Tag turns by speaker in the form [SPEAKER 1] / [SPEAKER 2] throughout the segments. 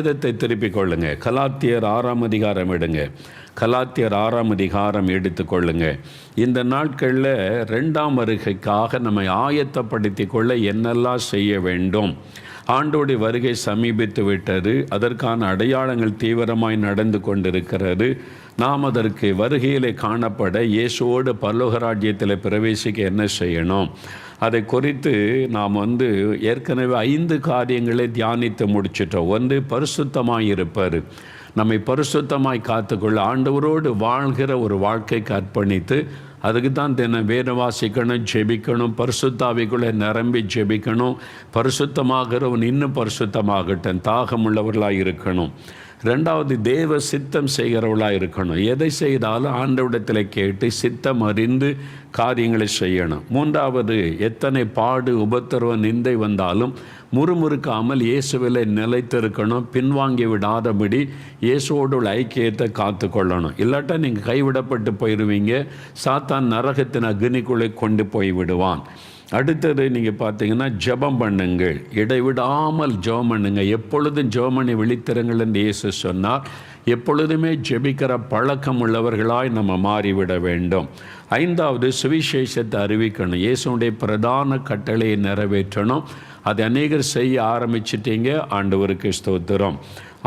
[SPEAKER 1] வேதத்தை திருப்பிக் கொள்ளுங்க. கலாத்தியர் 6ஆம் அதிகாரம் எடுங்க. கலாத்தியர் 6ஆம் அதிகாரம் எடுத்துக்கொள்ளுங்க. இந்த நாட்களில் 2ஆம் வருகைக்காக நம்மை ஆயத்தப்படுத்தி கொள்ள என்னெல்லாம் செய்ய வேண்டும்? ஆண்டோடைய வருகை சமீபித்து விட்டது. அதற்கான அடையாளங்கள் தீவிரமாய் நடந்து கொண்டிருக்கிறது. நாம் அதற்கு வருகையிலே காணப்பட இயேசுவோடு பரலோக ராஜ்யத்தில் பிரவேசிக்க என்ன செய்யணும்? அதை குறித்து நாம் ஏற்கனவே 5 காரியங்களை தியானித்து முடிச்சிட்டோம். ஒன்று, பரிசுத்தமாய் இருப்பார். நம்மை பரிசுத்தமாய் காத்துக்கொள்ள ஆண்டவரோடு வாழ்கிற ஒரு வாழ்க்கைக்கு அர்ப்பணித்து அதுக்கு தான் தினம் வேத வாசிக்கணும், ஜெபிக்கணும், பரிசுத்தாவிக்குள்ளே நிரம்பி ஜெபிக்கணும். பரிசுத்தமாகிறவன் இன்னும் பரிசுத்தமாகட்டும், தாகமுள்ளவர்களாக இருக்கணும். 2வது, தேவ சித்தம் செய்கிறவர்களாக இருக்கணும். எதை செய்தாலும் ஆண்டவரிடத்தில் கேட்டு சித்தம் அறிந்து காரியங்களை செய்யணும். 3வது, எத்தனை பாடு உபத்திரவம் நிந்தை வந்தாலும் முறுமுறுக்காமல் இயேசுவில் நிலைத்திருக்கணும். பின்வாங்கி விடாதபடி இயேசுவோடு உள்ள ஐக்கியத்தை காத்து கொள்ளணும். இல்லாட்டா நீங்கள் கைவிடப்பட்டு போயிடுவீங்க. சாத்தான் நரகத்தின் அக்னிக்குள்ளே கொண்டு போய் விடுவான். அடுத்தது நீங்கள் பார்த்தீங்கன்னா ஜெபம் பண்ணுங்கள். இடைவிடாமல் ஜெபம் பண்ணுங்க. எப்பொழுதும் ஜெபம் பண்ணி விழித்திருங்கள் என்று இயேசு சொன்னார். எப்பொழுதுமே ஜெபிக்கிற பழக்கம் உள்ளவர்களாய் நம்ம மாறிவிட வேண்டும். 5வது, சுவிசேஷத்தை அறிவிக்கணும். இயேசுடைய பிரதான கட்டளையை நிறைவேற்றணும். அதை அநேகர் செய்ய ஆரம்பிச்சிட்டீங்க. ஆண்டவருக்கு ஸ்தோத்திரம்.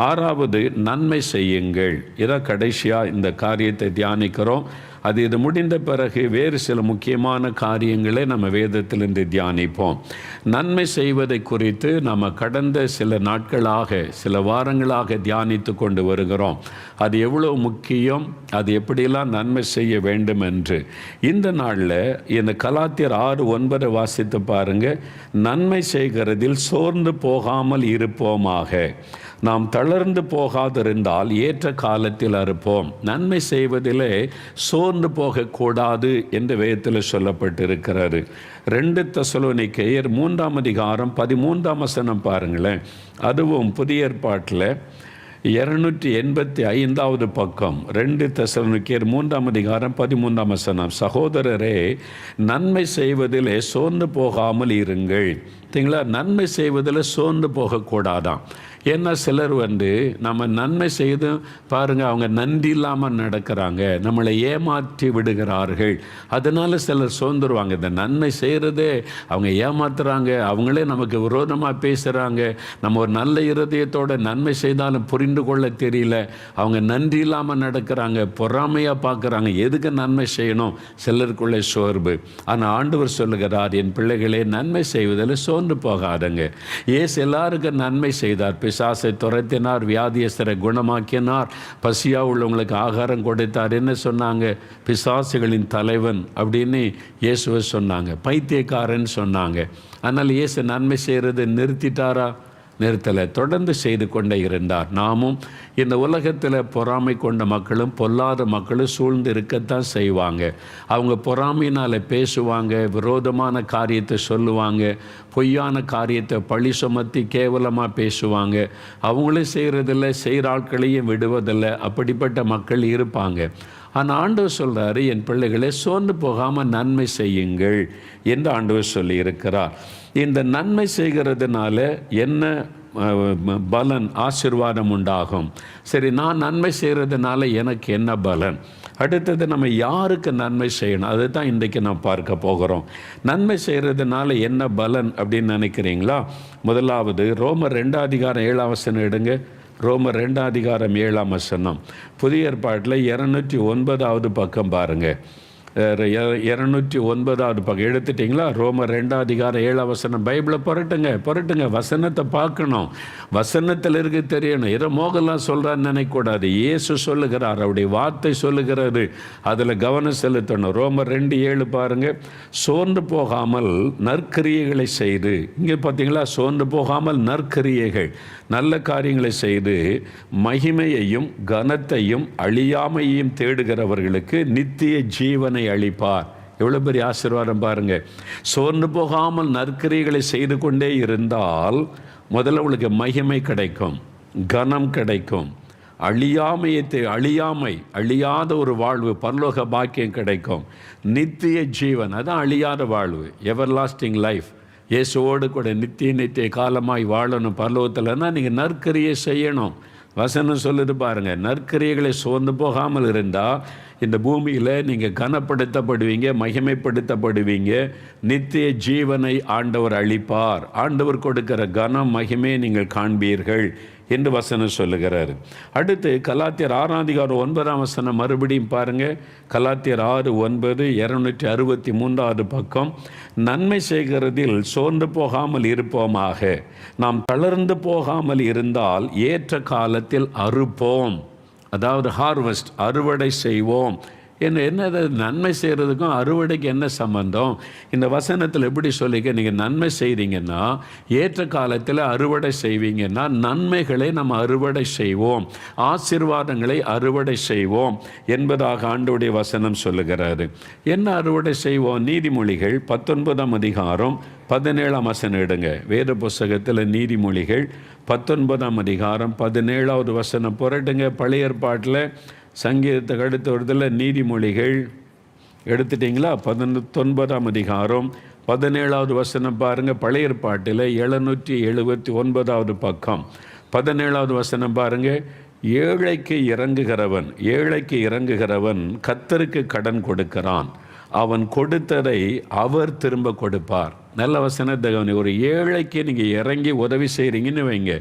[SPEAKER 1] 6வது, நன்மை செய்யுங்கள். இதான் கடைசியாக இந்த காரியத்தை தியானிக்கிறோம். இது முடிந்த பிறகு வேறு சில முக்கியமான காரியங்களை நம்ம வேதத்திலிருந்து தியானிப்போம். நன்மை செய்வதை குறித்து நம்ம கடந்த சில நாட்களாக, சில வாரங்களாக தியானித்து கொண்டு வருகிறோம். அது எவ்வளோ முக்கியம், அது எப்படியெல்லாம் நன்மை செய்ய வேண்டும் என்று. இந்த நாளில் இந்த கலாத்தியர் 6:9 வாசித்து பாருங்கள். நன்மை செய்கிறதில் சோர்ந்து போகாமல் இருப்போமாக. நாம் தளர்ந்து போகாதிருந்தால் ஏற்ற காலத்தில் அறுப்போம். நன்மை செய்வதிலே சோர்ந்து போகக்கூடாது என்று வேதத்தில் சொல்லப்பட்டிருக்கிறாரு. 2 தெசலோனிக்கேயர் 3ஆம் அதிகாரம் 13ஆம் வசனம் பாருங்களேன். அதுவும் புதிய ஏற்பாட்டில் 285வது பக்கம். 2 தெசலோனிக்கேயர் 3ஆம் அதிகாரம் 13ஆம் வசனம். சகோதரரே, நன்மை செய்வதிலே சோர்ந்து போகாமல் இருங்கள். சரிங்களா? நன்மை செய்வதில் சோர்ந்து போகக்கூடாதான். ஏன்னா சிலர் நம்ம நன்மை செய்து பாருங்கள், அவங்க நன்றி இல்லாமல் நடக்கிறாங்க, நம்மளை ஏமாற்றி விடுகிறார்கள். அதனால் சிலர் சோர்ந்துருவாங்க. இந்த நன்மை செய்கிறதே அவங்க ஏமாத்துறாங்க, அவங்களே நமக்கு விரோதமாக பேசுகிறாங்க. நம்ம ஒரு நல்ல இருதயத்தோட நன்மை செய்தாலும் புரிந்து கொள்ள தெரியல. அவங்க நன்றி இல்லாமல் நடக்கிறாங்க, பொறாமையாக பார்க்குறாங்க. எதுக்கு நன்மை செய்யணும்? சிலருக்குள்ளே சோர்வு. ஆனால் ஆண்டவர் சொல்லுகிறார், என் பிள்ளைகளே, நன்மை செய்வதில் சோர்ந்து போகாதங்க. ஏசு எல்லாருக்கும் நன்மை செய்தார். பிசாசை துரத்தினார், வியாதியஸ்தரை குணமாக்கினார், பசியா உள்ளவங்களுக்கு ஆகாரம் கொடுத்தார். என்ன சொன்னாங்க? பிசாசுகளின் தலைவன் அப்படின்னு இயேசுவை சொன்னாங்க. பைத்தியக்காரன் சொன்னாங்க. அதனால் இயேசு நன்மை செய்கிறது நிறுத்திட்டாரா? நிறுத்தலை, தொடர்ந்து செய்து கொண்டே இருந்தார். நாமும் இந்த உலகத்தில் பொறாமை கொண்ட மக்களும் பொல்லாத மக்களும் சூழ்ந்து இருக்கத்தான் செய்வாங்க. அவங்க பொறாமையினால் பேசுவாங்க, விரோதமான காரியத்தை சொல்லுவாங்க, பொய்யான காரியத்தை பழி சுமத்தி கேவலமாக பேசுவாங்க. அவங்களே செய்கிறதில்ல, செய்கிற ஆட்களையும் விடுவதில்லை. அப்படிப்பட்ட மக்கள் இருப்பாங்க. ஆனால் ஆண்டவர் சொல்கிறாரு, என் பிள்ளைகளே, சோர்ந்து போகாமல் நன்மை செய்யுங்கள் என்று ஆண்டவர் சொல்லி இருக்கிறார். இந்த நன்மை செய்கிறதுனால என்ன பலன், ஆசீர்வாதம் உண்டாகும்? சரி, நான் நன்மை செய்கிறதுனால எனக்கு என்ன பலன்? அடுத்தது நம்ம யாருக்கு நன்மை செய்யணும்? அதுதான் இன்றைக்கு நாம் பார்க்க போகிறோம். நன்மை செய்கிறதுனால என்ன பலன் அப்படின்னு நினைக்கிறீங்களா? முதலாவது, ரோமர் 2ஆம் அதிகாரம் 7ஆம் வசனம் எடுங்க. ரோமர் 2ஆம் அதிகாரம் 7ஆம் வசனம். புதிய ஏற்பாட்டில் 209வது பக்கம் பாருங்கள். 209வது பக்கம் எடுத்துட்டிங்களா? ரோமர் 2ஆம் அதிகாரம் 7ஆம் வசனம். பைபிளை புரட்டுங்க. வசனத்தை பார்க்கணும், வசனத்தில் இருக்க தெரியணும். ஏதோ மோகலாம் சொல்கிறான்னு நினைக்கக்கூடாது. இயேசு சொல்லுகிறார், அவருடைய வார்த்தை சொல்லுகிறது, அதில் கவனம் செலுத்தணும். ரோமர் 2:7 பாருங்கள். சோர்ந்து போகாமல் நற்கிரியைகளை செய்து, இங்கே பார்த்தீங்களா, சோர்ந்து போகாமல் நற்கிரியைகள், நல்ல காரியங்களை செய்து மகிமையையும் கனத்தையும் அழியாமையையும் தேடுகிறவர்களுக்கு நித்திய ஜீவனை அளிப்பார். எவ்வளோ பெரிய ஆசீர்வாதம் பாருங்கள். சோர்ந்து போகாமல் நற்கிரியைகளை செய்து கொண்டே இருந்தால் முதல்ல உங்களுக்கு மகிமை கிடைக்கும், கனம் கிடைக்கும், அழியாத ஒரு வாழ்வு, பரலோக பாக்கியம் கிடைக்கும், நித்திய ஜீவன், அதான் அழியாத வாழ்வு, எவர் லாஸ்டிங் லைஃப். இயேசுவோடு கூட நித்திய காலமாய் வாழணும் பரலோகத்தில்னா நீங்கள் நற்கிரியை செய்யணும். வசனம் சொல்லுது பாருங்கள், நற்கிரியைகளை சோர்ந்து போகாமல் இருந்தால் இந்த பூமியில் நீங்கள் கனப்படுத்தப்படுவீங்க, மகிமைப்படுத்தப்படுவீங்க. நித்திய ஜீவனை ஆண்டவர் அளிப்பார். ஆண்டவர் கொடுக்கிற கனம் மகிமையை நீங்கள் காண்பீர்கள் என்று வசனம் சொல்லுகிறார். அடுத்து கலாத்தியர் 6:9 மறுபடியும் பாருங்கள். கலாத்தியர் 6:9, 263 பக்கம். நன்மை செய்கிறதில் சோர்ந்து போகாமல் இருப்போமாக, நாம் தளர்ந்து போகாமல் இருந்தால் ஏற்ற காலத்தில் அறுப்போம். அதாவது ஹார்வெஸ்ட், அறுவடை செய்வோம். என்னது நன்மை செய்கிறதுக்கும் அறுவடைக்கு என்ன சம்பந்தம்? இந்த வசனத்தில் எப்படி சொல்லிக்க, நீங்கள் நன்மை செய்கிறீங்கன்னா ஏற்ற காலத்தில் அறுவடை செய்வீங்கன்னா நன்மைகளை நம்ம அறுவடை செய்வோம், ஆசீர்வாதங்களை அறுவடை செய்வோம் என்பதாக ஆண்டவருடைய வசனம் சொல்லுகிறாரு. என்ன அறுவடை செய்வோம்? நீதிமொழிகள் 19:17 எடுங்க. வேத புஸ்தகத்தில் நீதிமொழிகள் 19:17 புரட்டுங்க. பழைய ஏற்பாட்டில் சங்கீதத்துக்கு அடுத்த வருடத்தில் நீதிமொழிகள் எடுத்துட்டிங்களா? 19:17 பாருங்கள். பழைய ஏற்பாட்டில் 779 பக்கம் 17 பாருங்கள். ஏழைக்கு இறங்குகிறவன் கர்த்தருக்கு கடன் கொடுக்கிறான், அவன் கொடுத்ததை அவர் திரும்ப கொடுப்பார். நல்ல வசனத்தை கவனி. ஒரு ஏழைக்கு நீங்கள் இறங்கி உதவி செய்கிறீங்கன்னு வைங்க.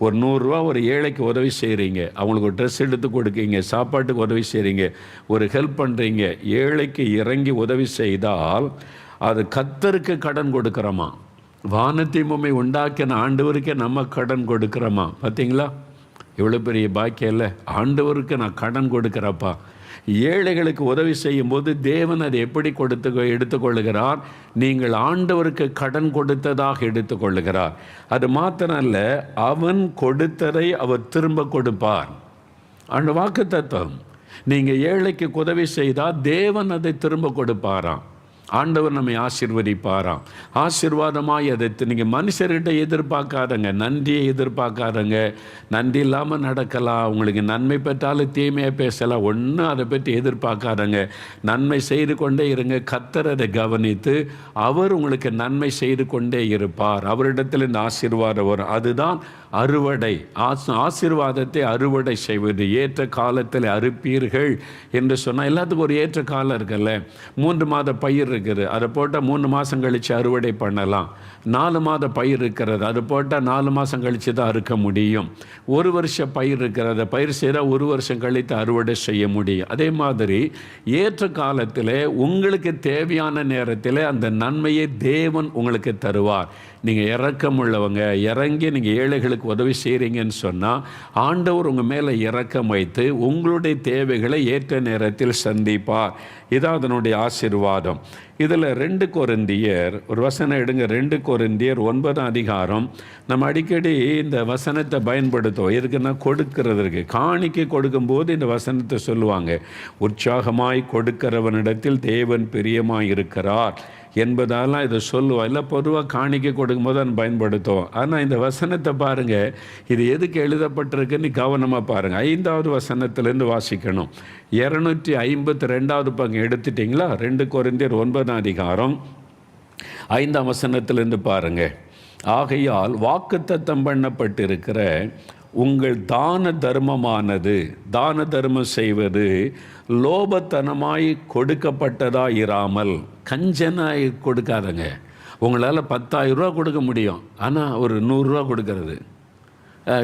[SPEAKER 1] ஒரு 100 ரூபா ஒரு ஏழைக்கு உதவி செய்கிறீங்க, அவங்களுக்கு ஒரு ட்ரெஸ் எடுத்து கொடுக்கீங்க, சாப்பாட்டுக்கு உதவி செய்கிறீங்க, ஒரு ஹெல்ப் பண்ணுறீங்க. ஏழைக்கு இறங்கி உதவி செய்தால் அது கர்த்தருக்கு கடன் கொடுக்குறோமா? வானத்தை பூமி உண்டாக்கின ஆண்டவருக்கே நம்ம கடன் கொடுக்குறோமா? பார்த்தீங்களா எவ்வளோ பெரிய பாக்கியம் இல்லை? ஆண்டவருக்கு நான் கடன் கொடுக்குறப்பா. ஏழைகளுக்கு உதவி செய்யும்போது தேவன் அதை எப்படி எடுத்துக்கொள்ளுகிறார்? நீங்கள் ஆண்டவருக்கு கடன் கொடுத்ததாக எடுத்துக்கொள்ளுகிறார். அது மாத்திரம் அல்ல, அவன் கொடுத்ததை அவர் திரும்ப கொடுப்பார். அந்த வாக்குத்தத்தம். நீங்கள் ஏழைக்கு உதவி செய்தால் தேவன் அதை திரும்ப கொடுப்பாராம். ஆண்டவர் நம்மை ஆசீர்வதிப்பாராம். ஆசீர்வாதமாக அதை நீங்கள் மனுஷர்கிட்ட எதிர்பார்க்காதங்க, நன்றியை எதிர்பார்க்காதங்க. நன்றி இல்லாமல் நடக்கலாம். உங்களுக்கு நன்மை பெற்றாலும் தீமையாக பேசலாம், ஒன்றும் அதை பற்றி எதிர்பார்க்காதங்க. நன்மை செய்து கொண்டே இருங்க. கர்த்தர் அதை கவனித்து அவர் உங்களுக்கு நன்மை செய்து கொண்டே இருப்பார். அவரிடத்தில் இந்த ஆசீர்வாதம் வரும். அதுதான் அறுவடை. ஆசீர்வாதத்தை அறுவடை செய்வது. ஏற்ற காலத்தில் அறுப்பீர்கள் என்று சொன்னால் எல்லாத்துக்கும் ஒரு ஏற்ற காலம் இருக்குல்ல. 3 மாத பயிர் இருக்குது, அதை போட்டால் 3 மாதம் கழித்து அறுவடை பண்ணலாம். 4 மாத பயிர் இருக்கிறது, அது போட்டால் 4 மாதம் கழித்து தான் அறுக்க முடியும். 1 வருஷ பயிர் இருக்கிறத பயிர் செய்தால் 1 வருஷம் கழித்து அறுவடை செய்ய முடியும். அதே மாதிரி ஏற்ற காலத்தில் உங்களுக்கு தேவையான நேரத்தில் அந்த நன்மையை தேவன் உங்களுக்கு தருவார். நீங்கள் இரக்கம் உள்ளவங்க, இறங்கி நீங்கள் ஏழைகளுக்கு உதவி செய்கிறீங்கன்னு சொன்னால் ஆண்டவர் உங்கள் மேலே இரக்கம் வைத்து உங்களுடைய தேவைகளை ஏற்ற நேரத்தில் சந்திப்பார். இதான் அதனுடைய ஆசீர்வாதம். இதில் 2 கொரிந்தியர் ஒரு வசனம் எடுங்க. 2 கொரிந்தியர் 9 நம்ம அடிக்கடி இந்த வசனத்தை பயன்படுத்துவோம். இருக்குன்னா கொடுக்கிறதுக்கு, காணிக்கை கொடுக்கும்போது இந்த வசனத்தை சொல்லுவாங்க. உற்சாகமாய் கொடுக்கிறவனிடத்தில் தேவன் பிரியமாய் இருக்கிறார் என்பதால் இதை சொல்லுவோம். இல்லை பொதுவாக காணிக்கை கொடுக்கும்போது அதை பயன்படுத்துவோம். ஆனால் இந்த வசனத்தை பாருங்கள், இது எதுக்கு எழுதப்பட்டிருக்குன்னு கவனமாக பாருங்கள். 5வது வசனத்திலேருந்து வாசிக்கணும். 252 பக்கம் எடுத்துட்டிங்களா? 2 கொரிந்தியர் 9 5 வசனத்திலேருந்து பாருங்கள். ஆகையால் வாக்குத்தத்தம் பண்ணப்பட்டிருக்கிற உங்கள் தான தர்மமானது, தான தர்மம் செய்வது லோபத்தனமாய் கொடுக்கப்பட்டதாக இராமல், கஞ்சனாய் கொடுக்காதங்க. உங்களால் 10,000 ரூபா கொடுக்க முடியும், ஆனால் ஒரு 100 ரூபா கொடுக்கறது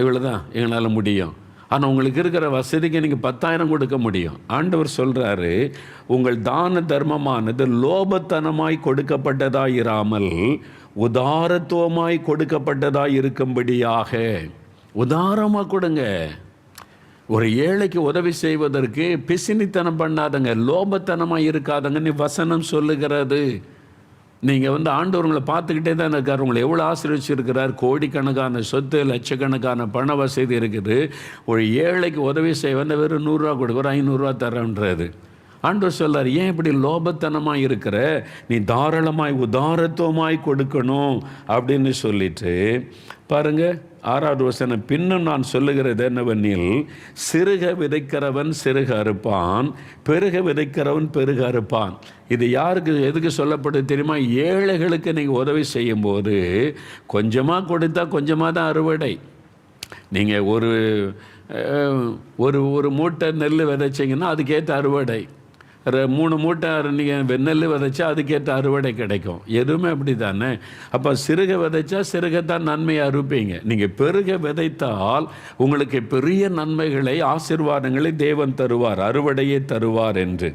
[SPEAKER 1] இவ்வளோ தான் எங்களால் முடியும். ஆனால் உங்களுக்கு இருக்கிற வசதிக்கு நீங்கள் 10,000 கொடுக்க முடியும். ஆண்டவர் சொல்கிறாரு, உங்கள் தான தர்மமானது லோபத்தனமாய் கொடுக்கப்பட்டதாக இராமல் உதாரத்துவமாய் கொடுக்கப்பட்டதாக இருக்கும்படியாக. உதாரமாக கொடுங்க. ஒரு ஏழைக்கு உதவி செய்வதற்கு பிசினித்தனம் பண்ணாதங்க, லோபத்தனமாக இருக்காதங்கன்னு வசனம் சொல்லுகிறது. நீங்கள் ஆண்டவர்களை பார்த்துக்கிட்டே தான் இருக்கார். உங்களை எவ்வளோ ஆசீர்வதிச்சிருக்கிறார். கோடிக்கணக்கான சொத்து, லட்சக்கணக்கான பண வசதி இருக்குது. ஒரு ஏழைக்கு உதவி செய்ய வெறும் 100 ரூபா கொடுக்குற, 500 ரூபா தரேன்றது. ஆண்டவர் சொல்றார், ஏன் இப்படி லோபத்தனமாக இருக்கிற, நீ தாராளமாய் உதாரத்துவமாய் கொடுக்கணும் அப்படின்னு சொல்லிட்டு பாருங்க 6வது வசனம், பின்னும் நான் சொல்லுகிறது என்னவெனில், சிறுக விதைக்கிறவன் சிறுக அறுப்பான், பெருக விதைக்கிறவன் பெருக அறுப்பான். இது யாருக்கு எதுக்கு சொல்லப்படுது தெரியுமா? ஏழைகளுக்கு நீங்கள் உதவி செய்யும்போது கொஞ்சமாக கொடுத்தா கொஞ்சமாக தான் அறுவடை. நீங்கள் ஒரு ஒரு ஒரு மூட்டை நெல் விதைச்சிங்கன்னா அதுக்கேற்ற அறுவடை, 3 மூட்டை நீங்கள் நெல் விதைச்சா அதுக்கேற்ற அறுவடை கிடைக்கும். எதுவுமே அப்படி தானே. அப்போ சிறுக விதைச்சா சிறுகத்தான் நன்மையை அறுப்பீங்க. நீங்கள் பெருக விதைத்தால் உங்களுக்கு பெரிய நன்மைகளை, ஆசீர்வாதங்களை தேவன் தருவார், அறுவடையே தருவார் என்று.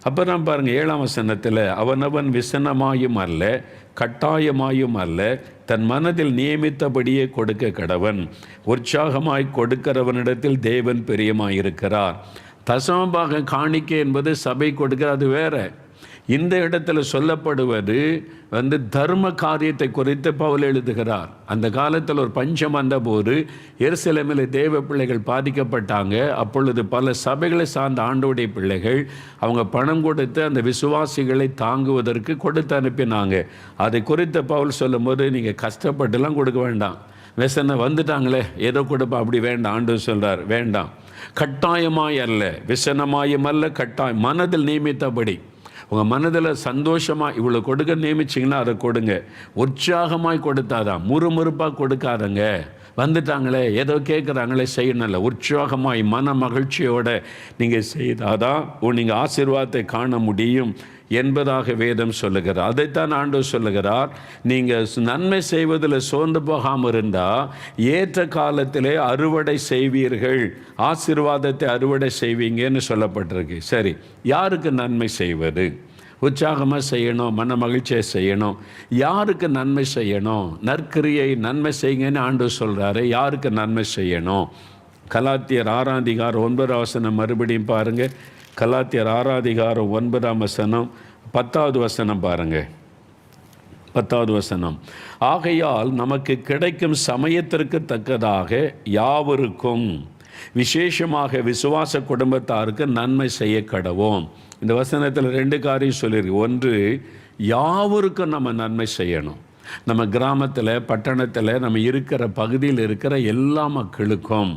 [SPEAKER 1] அப்புறம் பாருங்கள் 7ஆம் வசனத்தில், அவனவன் விசனமாயும் அல்ல கட்டாயமாயும் அல்ல, தன் மனதில் நியமித்தபடியே கொடுக்க கடவன், உற்சாகமாய் கொடுக்கிறவனிடத்தில் தேவன் பிரியமாயிருக்கிறார். தசமபாக காணிக்கை என்பது சபை கொடுக்கிற, அது வேற. இந்த இடத்துல சொல்லப்படுவது தர்ம காரியத்தை குறித்து பவுல் எழுதுகிறார். அந்த காலத்தில் ஒரு பஞ்சம் வந்தபோது எருசலேமில் தேவ பிள்ளைகள் பாதிக்கப்பட்டாங்க. அப்பொழுது பல சபைகளை சார்ந்த ஆண்டவருடைய பிள்ளைகள் அவங்க பணம் கொடுத்து அந்த விசுவாசிகளை தாங்குவதற்கு கொடுத்து அனுப்பினாங்க. அதை குறித்த பவுல் சொல்லும்போது, நீங்கள் கஷ்டப்பட்டுலாம் கொடுக்க வேண்டாம், விசனை வந்துட்டாங்களே ஏதோ கொடுப்பா, அப்படி வேண்டாம். ஆண்டவர் சொல்கிறார், வேண்டாம், கட்டாயமாய் அல்ல, விசனமாயும் அல்ல, கட்டாயம், மனதில் நியமித்தபடி. உங்கள் மனதில் சந்தோஷமாக இவ்வளோ கொடுக்க நியமிச்சிங்கன்னா அதை கொடுங்க. உற்சாகமாய் கொடுத்தாதான், முறுமுறுப்பாக கொடுக்காதங்க. வந்துட்டாங்களே ஏதோ கேட்குறாங்களே செய்யணும்ல, உற்சாகமாய் மன மகிழ்ச்சியோடு நீங்கள் செய்தாதான் நீங்கள் ஆசீர்வாதத்தை காண முடியும் என்பதாக வேதம் சொல்லுகிறார். அதைத்தான் ஆண்டவர் சொல்லுகிறார், நீங்கள் நன்மை செய்வதில் சோர்ந்து போகாமல் இருந்தால் ஏற்ற காலத்திலே அறுவடை செய்வீர்கள், ஆசீர்வாதத்தை அறுவடை செய்வீங்கன்னு சொல்லப்பட்டிருக்கு. சரி, யாருக்கு நன்மை செய்வது? உற்சாகமாக செய்யணும், மன மகிழ்ச்சியை செய்யணும். யாருக்கு நன்மை செய்யணும்? நற்கிரியை நன்மை செய்யுங்கன்னு ஆண்டவர் சொல்கிறாரு. யாருக்கு நன்மை செய்யணும்? கலாத்தியர் 6ஆம் அதிகாரம் 9ஆம் வசனம் மறுபடியும் பாருங்கள். கலாத்தியர் 6ஆம் அதிகாரம் 9ஆம் வசனம் 10வது வசனம் பாருங்கள். 10வது வசனம், ஆகையால் நமக்கு கிடைக்கும் சமயத்திற்கு தக்கதாக யாவருக்கும், விசேஷமாக விசுவாச குடும்பத்தாருக்கு நன்மை செய்ய கடவோம். இந்த வசனத்தில் 2 காரியம் சொல்லியிருக்கு. ஒன்று, யாவருக்கும் நம்ம நன்மை செய்யணும். நம்ம கிராமத்தில், பட்டணத்தில், நம்ம இருக்கிற பகுதியில் இருக்கிற எல்லா மக்களுக்கும்.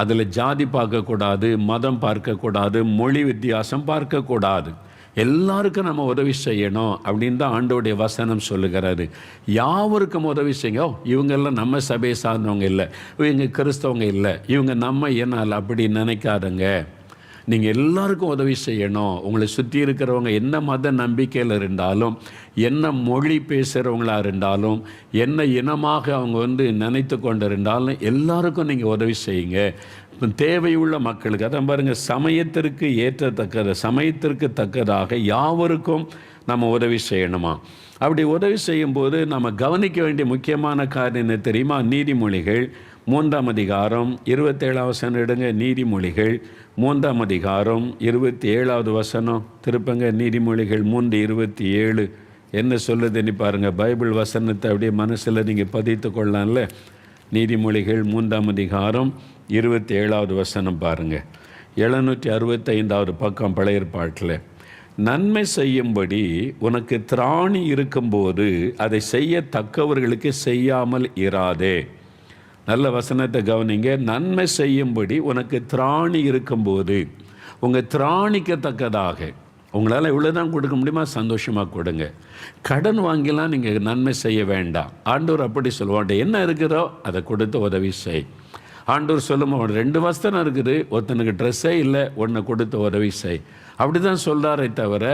[SPEAKER 1] அதில் ஜாதி பார்க்கக்கூடாது, மதம் பார்க்கக்கூடாது, மொழி வித்தியாசம் பார்க்கக்கூடாது. எல்லாருக்கும் நம்ம உதவி செய்யணும் அப்படின்னு தான் ஆண்டோடைய வசனம் சொல்லுகிறாரு. யாவருக்கும் உதவி செய்யுங்க. இவங்கெல்லாம் நம்ம சபையை சார்ந்தவங்க இல்லை, இவங்க கிறிஸ்தவங்க இல்லை, இவங்க நம்ம ஏனால் அப்படி நினைக்காதங்க. நீங்கள் எல்லாருக்கும் உதவி செய்யணும். உங்களை சுற்றி இருக்கிறவங்க என்ன மத நம்பிக்கையில் இருந்தாலும், என்ன மொழி பேசுகிறவங்களாக இருந்தாலும், என்ன இனமாக அவங்க நினைத்து கொண்டு இருந்தாலும் எல்லாருக்கும் நீங்கள் உதவி செய்யுங்க. தேவையுள்ள மக்களுக்கு, அதான் பாருங்கள், சமயத்திற்கு ஏற்றத்தக்கது, சமயத்திற்கு தக்கதாக யாவருக்கும் நம்ம உதவி செய்யணுமா. அப்படி உதவி செய்யும்போது நம்ம கவனிக்க வேண்டிய முக்கியமான காரியம் என்ன தெரியுமா? நீதிமொழிகள் 3ஆம் அதிகாரம் 27ஆம் வசனம் எடுங்க. நீதிமொழிகள் 3ஆம் அதிகாரம் 27வது வசனம் திருப்பங்க. நீதிமொழிகள் 3:27 என்ன சொல்லுதுன்னு பாருங்கள். பைபிள் வசனத்தை அப்படியே மனசில் நீங்கள் பதித்து கொள்ளலாம்ல. நீதிமொழிகள் 3ஆம் அதிகாரம் 27வது வசனம் பாருங்கள். 765வது பக்கம் பழைய ஏற்பாட்டில், நன்மை செய்யும்படி உனக்கு திராணி இருக்கும்போது அதை செய்யத்தக்கவர்களுக்கு செய்யாமல் இராதே. நல்ல வசனத்தை கவனிங்க. நன்மை செய்யும்படி உனக்கு திராணி இருக்கும்போது, உங்கள் திராணிக்கத்தக்கதாக, உங்களால் இவ்வளோ தான் கொடுக்க முடியுமா, சந்தோஷமாக கொடுங்க. கடன் வாங்கிலாம் நீங்கள் நன்மை செய்ய வேண்டாம். ஆண்டவர் அப்படி சொல்லுவாண்ட, என்ன இருக்கிறோ அதை கொடுத்து உதவி செய். ஆண்டவர் சொல்லும், 2 வஸ்திரம் இருக்குது, ஒருத்தனுக்கு ட்ரெஸ்ஸே இல்லை, ஒன்றை கொடுத்து உதவி செய். அப்படி தான் சொல்கிறாரே தவிர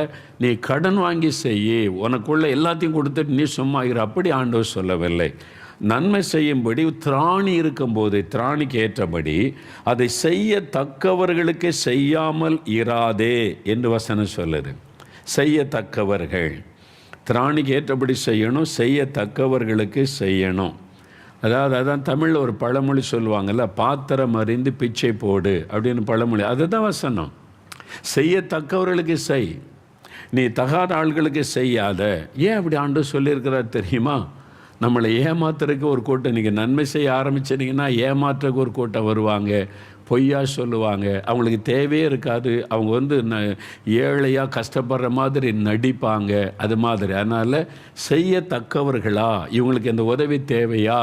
[SPEAKER 1] நீ கடன் வாங்கி செய்யி, உனக்குள்ள எல்லாத்தையும் கொடுத்துட்டு நீ சும்மா இரு, அப்படி ஆண்டவர் சொல்லவில்லை. நன்மை செய்யும்படி திராணி இருக்கும்போது, திராணிக்கு ஏற்றபடி அதை செய்யத்தக்கவர்களுக்கு செய்யாமல் இராதே என்று வசனம் சொல்லுது. செய்யத்தக்கவர்கள், திராணிக்கு ஏற்றபடி செய்யணும், செய்யத்தக்கவர்களுக்கு செய்யணும். அதாவது அதான் தமிழில் ஒரு பழமொழி சொல்லுவாங்கள்ல, பாத்திரம் அறிந்து பிச்சை போடு அப்படின்னு பழமொழி. அதுதான் வசனம். செய்யத்தக்கவர்களுக்கு செய், நீ தகாத ஆள்களுக்கு செய்யாத. ஏன் அப்படி ஆண்டவர் சொல்லியிருக்கிறார் தெரியுமா? நம்மளை ஏமாத்துறதுக்கு ஒரு கூட்டம், நீங்கள் நன்மை செய்ய ஆரம்பிச்சிட்டிங்கன்னா ஏமாற்றுறதுக்கு ஒரு கூட்டம் வருவாங்க. பொய்யா சொல்லுவாங்க, அவங்களுக்கு தேவையே இருக்காது, அவங்க வந்து ஏழையாக கஷ்டப்படுற மாதிரி நடிப்பாங்க, அது மாதிரி. அதனால் செய்யத்தக்கவர்களா, இவங்களுக்கு இந்த உதவி தேவையா,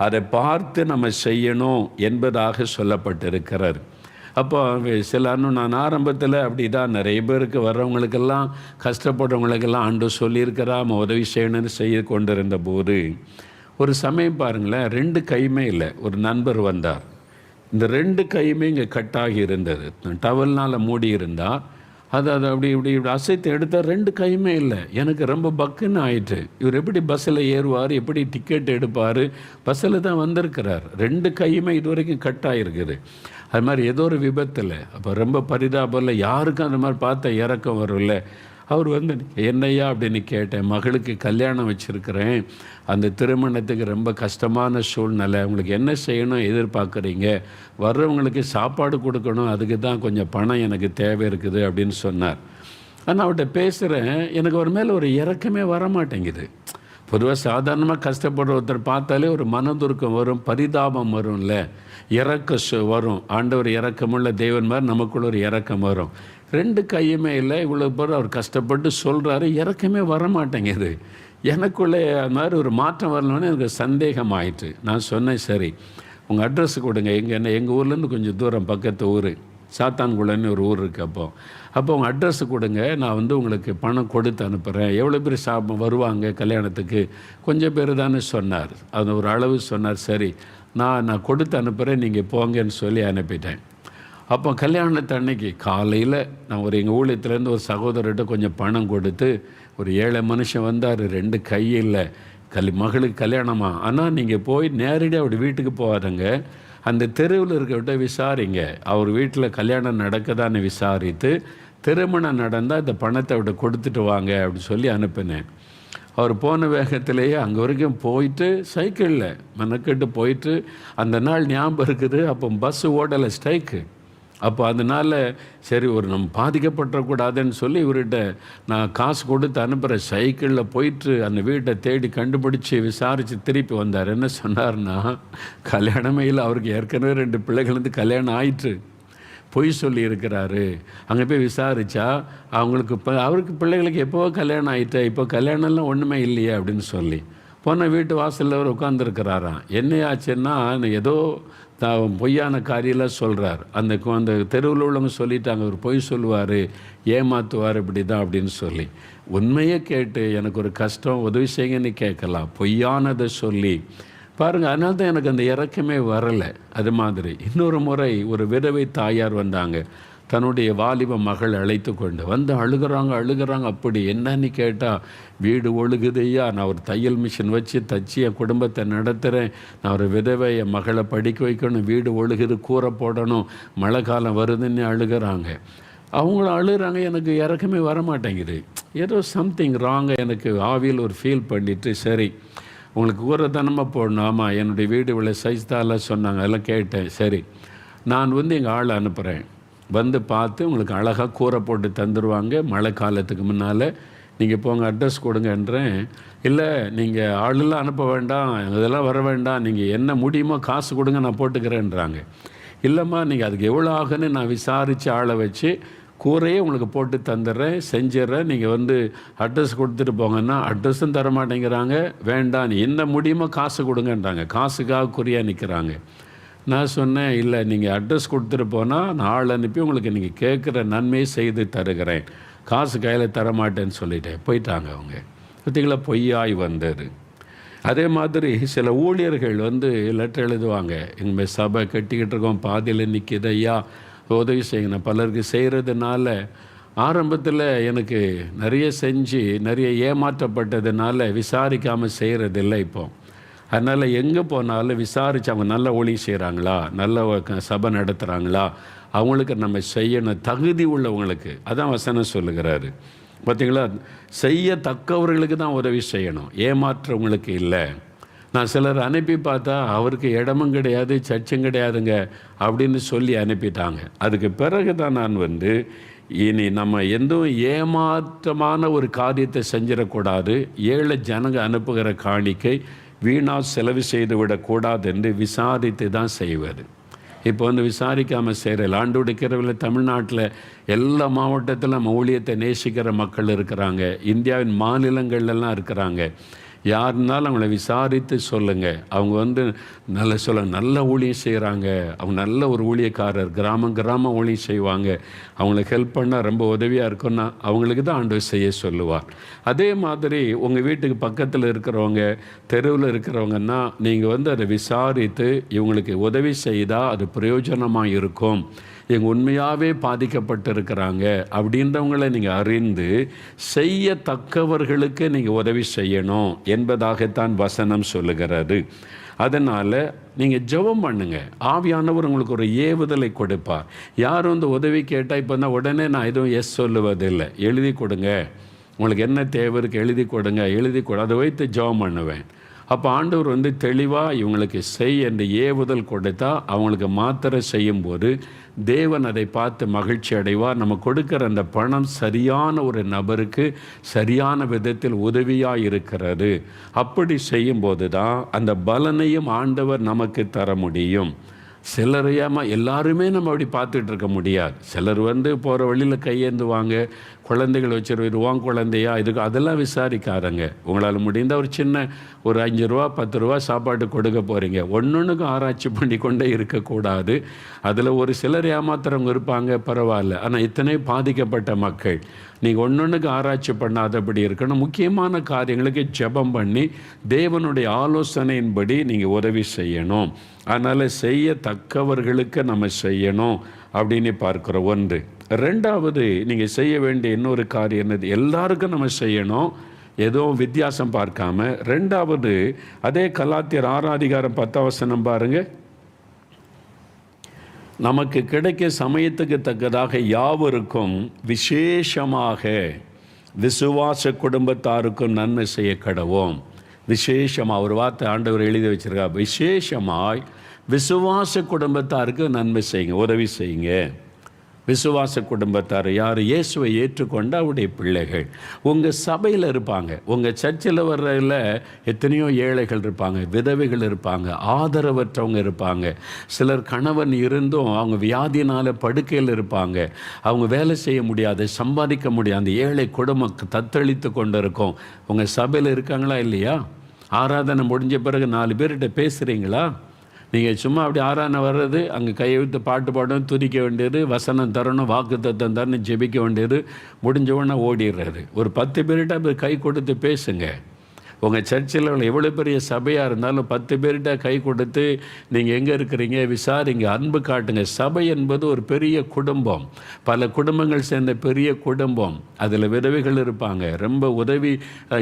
[SPEAKER 1] அதை பார்த்து நம்ம செய்யணும் என்பதாக சொல்லப்பட்டிருக்கிறார். அப்போ சில நான் ஆரம்பத்தில் அப்படி தான் நிறைய பேருக்கு வர்றவங்களுக்கெல்லாம் கஷ்டப்படுறவங்களுக்கெல்லாம் ஆண்டவர் சொல்லியிருக்கிறா உதவி செய்யணும்னு செய்ய கொண்டிருந்த போது ஒரு சமயம் பாருங்களேன், 2 கையுமே இல்லை. ஒரு நண்பர் வந்தார். இந்த 2 கையுமே இங்கே கட்டாகி இருந்தது, டவல்னால் மூடி இருந்தால் அது அப்படி இப்படி இப்படி அசைத்து எடுத்தால் 2 கையுமே இல்லை. எனக்கு ரொம்ப பக்குன்னு ஆயிட்டு, இவர் எப்படி பஸ்ஸில் ஏறுவார், எப்படி டிக்கெட் எடுப்பார், பஸ்ஸில் தான் வந்திருக்கிறார், 2 கையுமே இது வரைக்கும் கட்டாகிருக்குது. அது மாதிரி ஏதோ ஒரு விபத்தில், அப்போ ரொம்ப பரிதாபம் இல்லை, யாருக்கும் அந்த மாதிரி பார்த்தா இறக்கம் வரும்ல. அவர் வந்து என்னையா அப்படின்னு கேட்டேன். மகளுக்கு கல்யாணம் வச்சுருக்கிறேன், அந்த திருமணத்துக்கு ரொம்ப கஷ்டமான சூழ்நிலை, உங்களுக்கு என்ன செய்யணும் எதிர்பார்க்குறீங்க, வர்றவங்களுக்கு சாப்பாடு கொடுக்கணும், அதுக்கு தான் கொஞ்சம் பணம் எனக்கு தேவை இருக்குது அப்படின்னு சொன்னார். ஆனால் அவர்கிட்ட பேசுகிறேன், எனக்கு ஒரு மேலே ஒரு இறக்கமே வர மாட்டேங்குது. பொதுவாக சாதாரணமாக கஷ்டப்படுற ஒருத்தர் பார்த்தாலே ஒரு மனதுருக்கம் வரும், பரிதாபம் வரும்ல, வரும். ஆண்டவர் இறக்கமுள்ள தேவன் மாதிரி நமக்குள்ள ஒரு இறக்கம் வரும். 2 கையுமே இல்லை, இவ்வளோ பேர் அவர் கஷ்டப்பட்டு சொல்கிறாரு, இறக்கமே வர மாட்டேங்குது. எனக்குள்ளே அது மாதிரி ஒரு மாற்றம் வரலன்னு எனக்கு சந்தேகம் ஆயிட்டு. நான் சொன்னேன், சரி உங்கள் அட்ரஸ் கொடுங்க, எங்கள் ஊர்லேருந்து கொஞ்சம் தூரம் பக்கத்து ஊர் சாத்தான்குளன்னு ஒரு ஊர் இருக்குது. அப்போ உங்கள் அட்ரஸ் கொடுங்க, நான் வந்து உங்களுக்கு பணம் கொடுத்து அனுப்புகிறேன். எவ்வளோ பேர் வருவாங்க கல்யாணத்துக்கு, கொஞ்சம் பேர் தானே சொன்னார். அது ஒரு அளவு சொன்னார். சரி நான் கொடுத்து அனுப்புகிறேன், நீங்கள் போங்கன்னு சொல்லி அனுப்பிட்டேன். அப்போ கல்யாணத்து அன்னைக்கு காலையில் நான் எங்கள் ஊழியத்துலேருந்து ஒரு சகோதரர்கிட்ட கொஞ்சம் பணம் கொடுத்து, ஒரு ஏழை மனுஷன் வந்தார், 2 கை இல்லை, மகளுக்கு கல்யாணமா. ஆனால் நீங்கள் போய் நேரடியாக அவர் வீட்டுக்கு போகாதங்க, அந்த தெருவில் இருக்கிறவிட்ட விசாரிங்க, அவர் வீட்டில் கல்யாணம் நடக்குதான்னு விசாரித்து திருமணம் நடந்தால் இந்த பணத்தை அவர்கிட்ட கொடுத்துட்டு வாங்க அப்படின்னு சொல்லி அனுப்பினேன். அவர் போன வேகத்திலேயே அங்கே வரைக்கும் போயிட்டு சைக்கிளில் மெனக்கெட்டு போயிட்டு, அந்த நாள் ஞாபகம் இருக்குது, அப்போ பஸ்ஸு ஓடலை, ஸ்ட்ரைக்கு. அப்போ அதனால் சரி நம்ம பாதிக்கப்படக்கூடாதுன்னு சொல்லி இவர்கிட்ட நான் காசு கொடுத்து அனுப்புகிறேன். சைக்கிளில் போயிட்டு அந்த வீட்டை தேடி கண்டுபிடிச்சி விசாரித்து திருப்பி வந்தார். என்ன சொன்னார்னா, கல்யாணமே இல்லை, அவருக்கு ஏற்கனவே 2 பிள்ளைகள் வந்து கல்யாணம் ஆயிட்டு, பொய் சொல்லி இருக்கிறாரு. அங்கே போய் விசாரித்தா அவங்களுக்கு அவருக்கு பிள்ளைகளுக்கு எப்போவோ கல்யாணம் ஆகிட்டே, இப்போ கல்யாணம்லாம் ஒன்றுமே இல்லையே அப்படின்னு சொல்லி போன வீட்டு வாசலில் அவர் உட்காந்துருக்கிறாராம். என்னையாச்சுன்னா ஏதோ பொய்யான காரியெல்லாம் சொல்கிறார். அந்த தெருவில் உள்ளவங்க சொல்லிட்டாங்க, அவர் பொய் சொல்லுவார், ஏமாற்றுவார், இப்படி தான் அப்படின்னு சொல்லி. உண்மையை கேட்டு எனக்கு ஒரு கஷ்டம், உதவி செய்யுங்கன்னு கேட்கலாம், பொய்யானதை சொல்லி பாருங்கள். அதனால தான் எனக்கு அந்த இறக்கமே வரலை. அது மாதிரி இன்னொரு முறை ஒரு விதவை தாயார் வந்தாங்க, தன்னுடைய வாலிப மகள் அழைத்து கொண்டு வந்து அழுகிறாங்க. அப்படி என்னன்னு கேட்டால், வீடு ஒழுகுதையா, நான் ஒரு தையல் மிஷின் வச்சு தச்சு என் குடும்பத்தை நடத்துகிறேன், நான் ஒரு விதவை என் மகளை படிக்க வைக்கணும், வீடு ஒழுகுது, கூரை போடணும், மழை காலம் வருதுன்னு அழுகிறாங்க. அவங்களும் அழுகிறாங்க, எனக்கு இறக்கமே வர மாட்டேங்குது. ஏதோ சம்திங் ராங்காக எனக்கு ஆவியில் ஒரு ஃபீல் பண்ணிவிட்டு, சரி உங்களுக்கு கூரை தானமாக போடணும். ஆமாம், என்னுடைய வீடு இவ்வளோ சைஸ் தான் சொன்னாங்க, அதெல்லாம் கேட்டேன். சரி நான் வந்து எங்கள் ஆளை அனுப்புகிறேன், வந்து பார்த்து உங்களுக்கு அழகாக கூரை போட்டு தந்துடுவாங்க, மழை காலத்துக்கு முன்னால் நீங்கள் போங்க, அட்ரஸ் கொடுங்கன்றேன். இல்லை நீங்கள் ஆளெல்லாம் அனுப்ப வேண்டாம், இதெல்லாம் வர வேண்டாம், நீங்கள் என்ன முடியுமோ காசு கொடுங்க, நான் போட்டுக்கிறேன்றாங்க. இல்லைம்மா நீங்கள் அதுக்கு எவ்வளோ ஆகுன்னு நான் விசாரித்து ஆளை வச்சு கூரையே உங்களுக்கு போட்டு தந்துடுறேன், செஞ்சிட்றேன், நீங்கள் வந்து அட்ரஸ் கொடுத்துட்டு போங்கன்னா அட்ரஸும் தர மாட்டேங்கிறாங்க. வேண்டாம், நீ என்ன முடியுமோ காசு கொடுங்கன்றாங்க, காசுக்காக குறியாக நிற்கிறாங்க. நான் சொன்னேன், இல்லை நீங்கள் அட்ரஸ் கொடுத்துட்டு போனால் நான் ஆள் அனுப்பி உங்களுக்கு நீங்கள் கேட்குற நன்மையை செய்து தருகிறேன், காசு கையில் தரமாட்டேன்னு சொல்லிட்டேன். போயிட்டாங்க அவங்க. பார்த்திங்களா, பொய்யாய் வந்தது. அதே மாதிரி சில ஊழியர்கள் வந்து லெட்டர் எழுதுவாங்க, எங்கள் சபை கட்டிக்கிட்டு இருக்கோம், பாதியில் நிற்கிது, ஐயா உதவி செய்யணும். பலருக்கு செய்கிறதுனால ஆரம்பத்தில் எனக்கு நிறைய செஞ்சு நிறைய ஏமாற்றப்பட்டதுனால விசாரிக்காமல் செய்கிறதில்லை இப்போ. அதனால் எங்கே போனாலும் விசாரித்து அவங்க நல்ல ஊழியம் செய்கிறாங்களா, நல்ல சபை நடத்துகிறாங்களா, அவங்களுக்கு நம்ம செய்யணும், தகுதி உள்ளவங்களுக்கு. அதான் வசனம் சொல்லுகிறாரு. பார்த்திங்களா, செய்யத்தக்கவர்களுக்கு தான் உதவி செய்யணும், ஏமாற்றவங்களுக்கு இல்லை. நான் சிலர் அனுப்பி பார்த்தா அவருக்கு இடமும் கிடையாது, சர்ச்சும் கிடையாதுங்க அப்படின்னு சொல்லி அனுப்பிட்டாங்க. அதுக்கு பிறகு தான் நான் வந்து இனி நம்ம எதுவும் ஏமாற்றமான ஒரு காரியத்தை செஞ்சிடக்கூடாது, ஏழை ஜனங்க அனுப்புகிற காணிக்கை வீணாக செலவு செய்து விடக்கூடாது என்று விசாரித்து தான் செய்வது. இப்போ வந்து விசாரிக்காமல் செய்கிறல. ஆண்டோட கிருபையில் தமிழ்நாட்டில் எல்லா மாவட்டத்திலும் நம்ம ஊழியத்தை நேசிக்கிற மக்கள் இருக்கிறாங்க. இந்தியாவின் மாநிலங்கள்லாம் இருக்கிறாங்க. யார் இருந்தாலும் அவங்கள விசாரித்து சொல்லுங்கள். அவங்க வந்து நல்ல ஊழியம் செய்கிறாங்க, அவங்க நல்ல ஒரு ஊழியக்காரர், கிராமம் ஊழியம் செய்வாங்க, அவங்களுக்கு ஹெல்ப் பண்ணால் ரொம்ப உதவியாக இருக்குன்னா அவங்களுக்கு தான் ஆண்டவர் செய்ய சொல்லுவார். அதே மாதிரி உங்கள் வீட்டுக்கு பக்கத்தில் இருக்கிறவங்க, தெருவில் இருக்கிறவங்கன்னா நீங்கள் வந்து அதை விசாரித்து இவங்களுக்கு உதவி செய்தால் அது பிரயோஜனமாக இருக்கும், இவங்க உண்மையாகவே பாதிக்கப்பட்டிருக்கிறாங்க அப்படின்றவங்களை நீங்கள் அறிந்து செய்யத்தக்கவர்களுக்கு நீங்கள் உதவி செய்யணும் என்பதாகத்தான் வசனம் சொல்லுகிறது. அதனால் நீங்கள் ஜெபம் பண்ணுங்க. ஆவியானவர் உங்களுக்கு ஒரு ஏவுதலை கொடுப்பார். யாரும் வந்து உதவி கேட்டால் இப்போ தான் உடனே நான் எதுவும் எஸ் சொல்லுவதில்லை. எழுதி கொடுங்க, உங்களுக்கு என்ன தேவை இருக்குது எழுதி கொடுங்க, அதை வைத்து ஜெபம் பண்ணுவேன். அப்போ ஆண்டவர் வந்து தெளிவாக இவங்களுக்கு செய் என்று ஏவுதல் கொடுத்தா அவங்களுக்கு மாத்திரை செய்யும்போது தேவன் அதை பார்த்து மகிழ்ச்சி அடைவார். நம்ம கொடுக்குற அந்த பணம் சரியான ஒரு நபருக்கு சரியான விதத்தில் உதவியாக இருக்கிறது. அப்படி செய்யும்போது தான் அந்த பலனையும் ஆண்டவர் நமக்கு தர முடியும். சிலரையாமல் எல்லாருமே நம்ம அப்படி பார்த்துட்டு இருக்க முடியாது. சிலர் வந்து போகிற வழியில் கையேந்துவாங்க, குழந்தைகள் வச்சுருவான், குழந்தையா இதுக்கு அதெல்லாம் விசாரிக்காரங்க. உங்களால் முடிந்த ஒரு சின்ன ஒரு 5 ரூபா 10 ரூபா சாப்பாட்டு கொடுக்க போகிறீங்க. ஒன்றுக்கும் ஆராய்ச்சி பண்ணி கொண்டே இருக்கக்கூடாது. அதில் ஒரு சிலர் ஏமாத்துறவங்க இருப்பாங்க, பரவாயில்ல. ஆனால் இத்தனை பாதிக்கப்பட்ட மக்கள் நீங்கள் ஒன்றுக்கு ஆராய்ச்சி பண்ணாதபடி இருக்கணும். முக்கியமான காரியங்களுக்கு ஜெபம் பண்ணி தேவனுடைய ஆலோசனையின்படி நீங்கள் உதவி செய்யணும். அதனால் செய்யத்தக்கவர்களுக்கு நம்ம செய்யணும் அப்படின்னு பார்க்குறோம். ஒன்று. ரெண்டாவது, நீங்கள் செய்ய வேண்டிய இன்னொரு காரியம் என்னது, எல்லாருக்கும் நம்ம செய்யணும், எதுவும் வித்தியாசம் பார்க்காம. ரெண்டாவது, அதே கலாத்தியர் 6:10 பாருங்கள். நமக்கு கிடைக்க சமயத்துக்கு தக்கதாக யாவருக்கும் விசேஷமாக விசுவாச குடும்பத்தாருக்கும் நன்மை செய்ய கடவோம். விசேஷமாக ஒரு வார்த்தை ஆண்டவர் எழுதி வச்சிருக்கா. விசேஷமாய் விசுவாச குடும்பத்தாருக்கு நன்மை செய்யுங்க, உதவி செய்யுங்க. விசுவாச குடும்பத்தார் யார்? இயேசுவை ஏற்றுக்கொண்ட அவருடைய பிள்ளைகள். உங்கள் சபையில் இருப்பாங்க, உங்கள் சர்ச்சில் வர்றதில் எத்தனையோ ஏழைகள் இருப்பாங்க, விதவைகள் இருப்பாங்க, ஆதரவற்றவங்க இருப்பாங்க. சிலர் கணவன் இருந்தும் அவங்க வியாதினால் படுக்கையில் இருப்பாங்க, அவங்க வேலை செய்ய முடியாது, சம்பாதிக்க முடியாது, அந்த ஏழை குடும்பம் தத்தளித்து கொண்டு இருக்கும். உங்கள் சபையில் இருக்காங்களா இல்லையா? ஆராதனை முடிஞ்ச பிறகு 4 பேர்கிட்ட பேசுகிறீங்களா? நீங்கள் சும்மா அப்படி ஆராதனை வர்றது, அங்கே கையை விட்டு பாட்டு பாடணும், துதிக்க வேண்டியது, வசனம் தரணும், வாக்கு தத்தம் தரணும், ஜெபிக்க வேண்டியது, முடிஞ்சவொன்னே ஓடிடுறது. ஒரு 10 பேர்கிட்ட கை கொடுத்து பேசுங்க. உங்கள் சர்ச்சில் எவ்வளோ பெரிய சபையாக இருந்தாலும் 10 பேர்கிட்ட கை கொடுத்து நீங்கள் எங்கே இருக்கிறீங்க விசாரிங்க, அன்பு காட்டுங்க. சபை என்பது ஒரு பெரிய குடும்பம், பல குடும்பங்கள் சேர்ந்த பெரிய குடும்பம். அதில் விதவைகள் இருப்பாங்க, ரொம்ப உதவி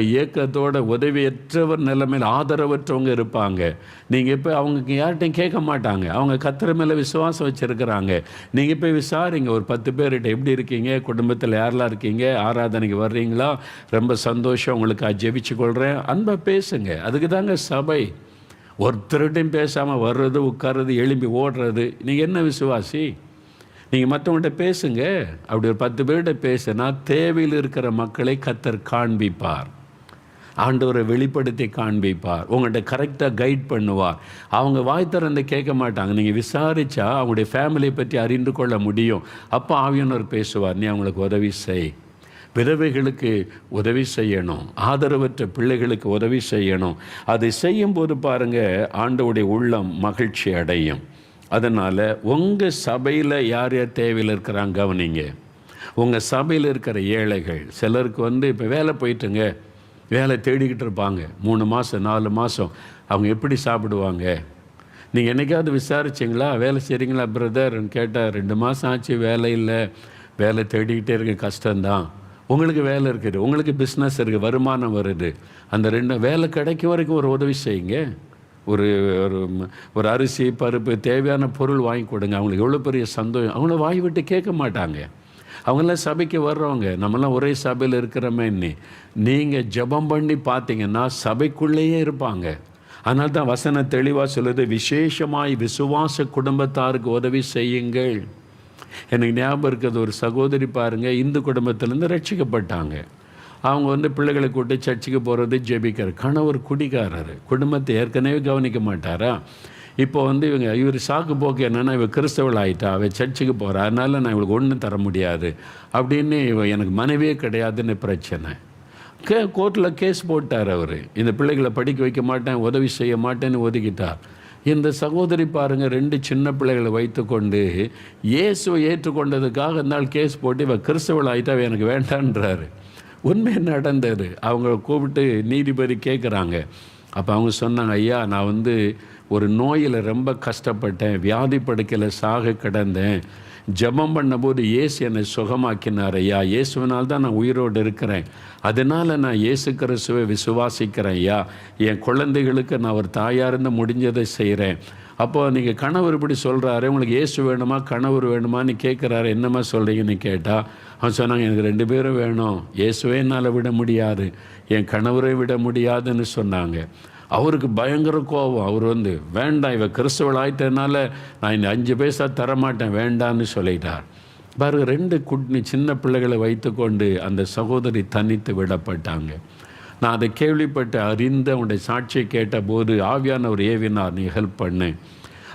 [SPEAKER 1] இயக்கத்தோட உதவியற்றவர் நிலைமையில் ஆதரவற்றவங்க இருப்பாங்க. நீங்கள் இப்போ அவங்க யார்கிட்டையும் கேட்க மாட்டாங்க, அவங்க கர்த்தர் மேலே விசுவாசம் வச்சுருக்கிறாங்க. நீங்கள் போய் விசாரிங்க, ஒரு 10 பேர்கிட்ட எப்படி இருக்கீங்க, குடும்பத்தில் யாரெல்லாம் இருக்கீங்க, ஆராதனைக்கு வர்றீங்களா, ரொம்ப சந்தோஷம், உங்களுக்கு ஜெபிச்சு கொள்கிறேன், அன்பை பேசுங்க. அதுக்கு தாங்க சபை. ஒருத்தர்கிட்டையும் பேசாமல் வர்றது, உட்கார்றது, எழும்பி ஓடுறது. நீங்கள் என்ன விசுவாசி? நீங்கள் மற்றவங்கள்ட்ட பேசுங்க. அப்படி ஒரு 10 பேர்கிட்ட பேசுனா தேவையில் இருக்கிற மக்களை கர்த்தர் காண்பிப்பார், ஆண்டவரை வெளிப்படுத்தி காண்பிப்பார், உங்கள்கிட்ட கரெக்டாக கைட் பண்ணுவார். அவங்க வாய் திறந்து கேட்க மாட்டாங்க, நீங்கள் விசாரித்தா அவங்களுடைய ஃபேமிலியை பற்றி அறிந்து கொள்ள முடியும். அப்போ ஆவியானவர் பேசுவார், நீ அவங்களுக்கு உதவி செய். விதவைகளுக்கு உதவி செய்யணும், ஆதரவற்ற பிள்ளைகளுக்கு உதவி செய்யணும். அதை செய்யும்போது பாருங்கள், ஆண்டவருடைய உள்ளம் மகிழ்ச்சி அடையும். அதனால் உங்கள் சபையில் யார் யார் தேவையில் இருக்கிறாங்க கவனிங்க. உங்கள் சபையில் இருக்கிற ஏழைகள், சிலருக்கு இப்போ வேலை போயிட்டுங்க, வேலை தேடிக்கிட்டு இருப்பாங்க, 3 மாதம் 4 மாதம், அவங்க எப்படி சாப்பிடுவாங்க? நீங்கள் என்றைக்காவது விசாரிச்சிங்களா? வேலை செய்கிறீங்களா பிரதர்ன்னு கேட்டால் 2 மாதம் ஆச்சு வேலை இல்லை, வேலை தேடிக்கிட்டே இருக்க, கஷ்டம்தான். உங்களுக்கு வேலை இருக்குது, உங்களுக்கு பிஸ்னஸ் இருக்குது, வருமானம் வருது, அந்த 2 வேலை கிடைக்கும் வரைக்கும் ஒரு உதவி செய்யுங்க. ஒரு ஒரு அரிசி பருப்பு தேவையான பொருள் வாங்கி கொடுங்க. அவங்களுக்கு எவ்வளோ பெரிய சந்தோஷம். அவங்கள வாய் விட்டு கேட்க மாட்டாங்க. அவங்களாம் சபைக்கு வர்றவங்க, நம்மளாம் ஒரே சபையில் இருக்கிறோமே. நீங்கள் ஜெபம் பண்ணி பார்த்தீங்கன்னா சபைக்குள்ளேயே இருப்பாங்க. அதனால தான் வசனம் தெளிவாக சொல்லுது, விசேஷமாய் விசுவாச குடும்பத்தாருக்கு உதவி செய்யுங்கள். எனக்கு ஞாபகம் இருக்கிறது, ஒரு சகோதரி பாருங்கள், இந்து குடும்பத்திலேருந்து ரட்சிக்கப்பட்டாங்க. அவங்க பிள்ளைகளை கூட்டி சர்ச்சுக்கு போகிறது, ஜெபிக்கிற. கணவர் குடிக்காரர், குடும்பத்தை ஏற்கனவே கவனிக்க மாட்டாரா? இப்போ இவர் சாக்கு போக்கு என்னென்னா, இவ கிறிஸ்தவள் ஆகிட்டா, அவள் சர்ச்சுக்கு போகிறா, அதனால் நான் இவளுக்கு ஒன்றும் தர முடியாது அப்படின்னு, எனக்கு மனைவியே கிடையாதுன்னு பிரச்சனை. கோர்ட்டில் கேஸ் போட்டார் அவர். இந்த பிள்ளைகளை படிக்க வைக்க மாட்டேன், உதவி செய்ய மாட்டேன்னு ஒதுக்கிட்டார். இந்த சகோதரி பாருங்கள், 2 சின்ன பிள்ளைகளை வைத்து கொண்டு இயேசுவை ஏற்றுக்கொண்டதுக்காக இருந்தால் கேஸ் போட்டு இவ கிறிஸ்தவள் ஆகிட்டா எனக்கு வேண்டான்றாரு. உண்மை நடந்தது. அவங்க கூப்பிட்டு நீதிபதி கேட்குறாங்க. அப்போ அவங்க சொன்னாங்க, ஐயா நான் ஒரு நோயில் ரொம்ப கஷ்டப்பட்டேன், வியாதி படுக்கையில் சாக கிடந்தேன், ஜெபம் பண்ணபோது இயேசு என்னை சுகமாக்கினார் ஐயா, இயேசுவினால் தான் நான் உயிரோடு இருக்கிறேன், அதனால் நான் இயேசு கிறிஸ்துவை விசுவாசிக்கிறேன் ஐயா, என் குழந்தைகளுக்கு நான் ஒரு தாயாக இருந்து முடிஞ்சதை செய்கிறேன். அப்போது நீங்கள் கணவர் இப்படி சொல்கிறாரு, உங்களுக்கு இயேசு வேணுமா கணவர் வேணுமான்னு கேட்குறாரு, என்னம்மா சொல்கிறீங்கன்னு கேட்டால் அவன் சொன்னாங்க, எனக்கு 2 பேரும் வேணும், இயேசுவே என்னால் விட முடியாது, என் கணவரை விட முடியாதுன்னு சொன்னாங்க. அவருக்கு பயங்கர கோபம். அவர் வேண்டாம், இவ கிறிஸ்தவள் ஆகிட்டனால நான் இந்த 5 பைசா தரமாட்டேன், வேண்டான்னு சொல்லிட்டார். பாருங்க, 2 சின்ன பிள்ளைகளை வைத்துக்கொண்டு அந்த சகோதரி தனித்து விடப்பட்டாங்க. நான் அதை கேள்விப்பட்டு அறிந்து அவனுடைய சாட்சியை கேட்டபோது ஆவியானவர் ஏவினார், நீ ஹெல்ப் பண்ணு.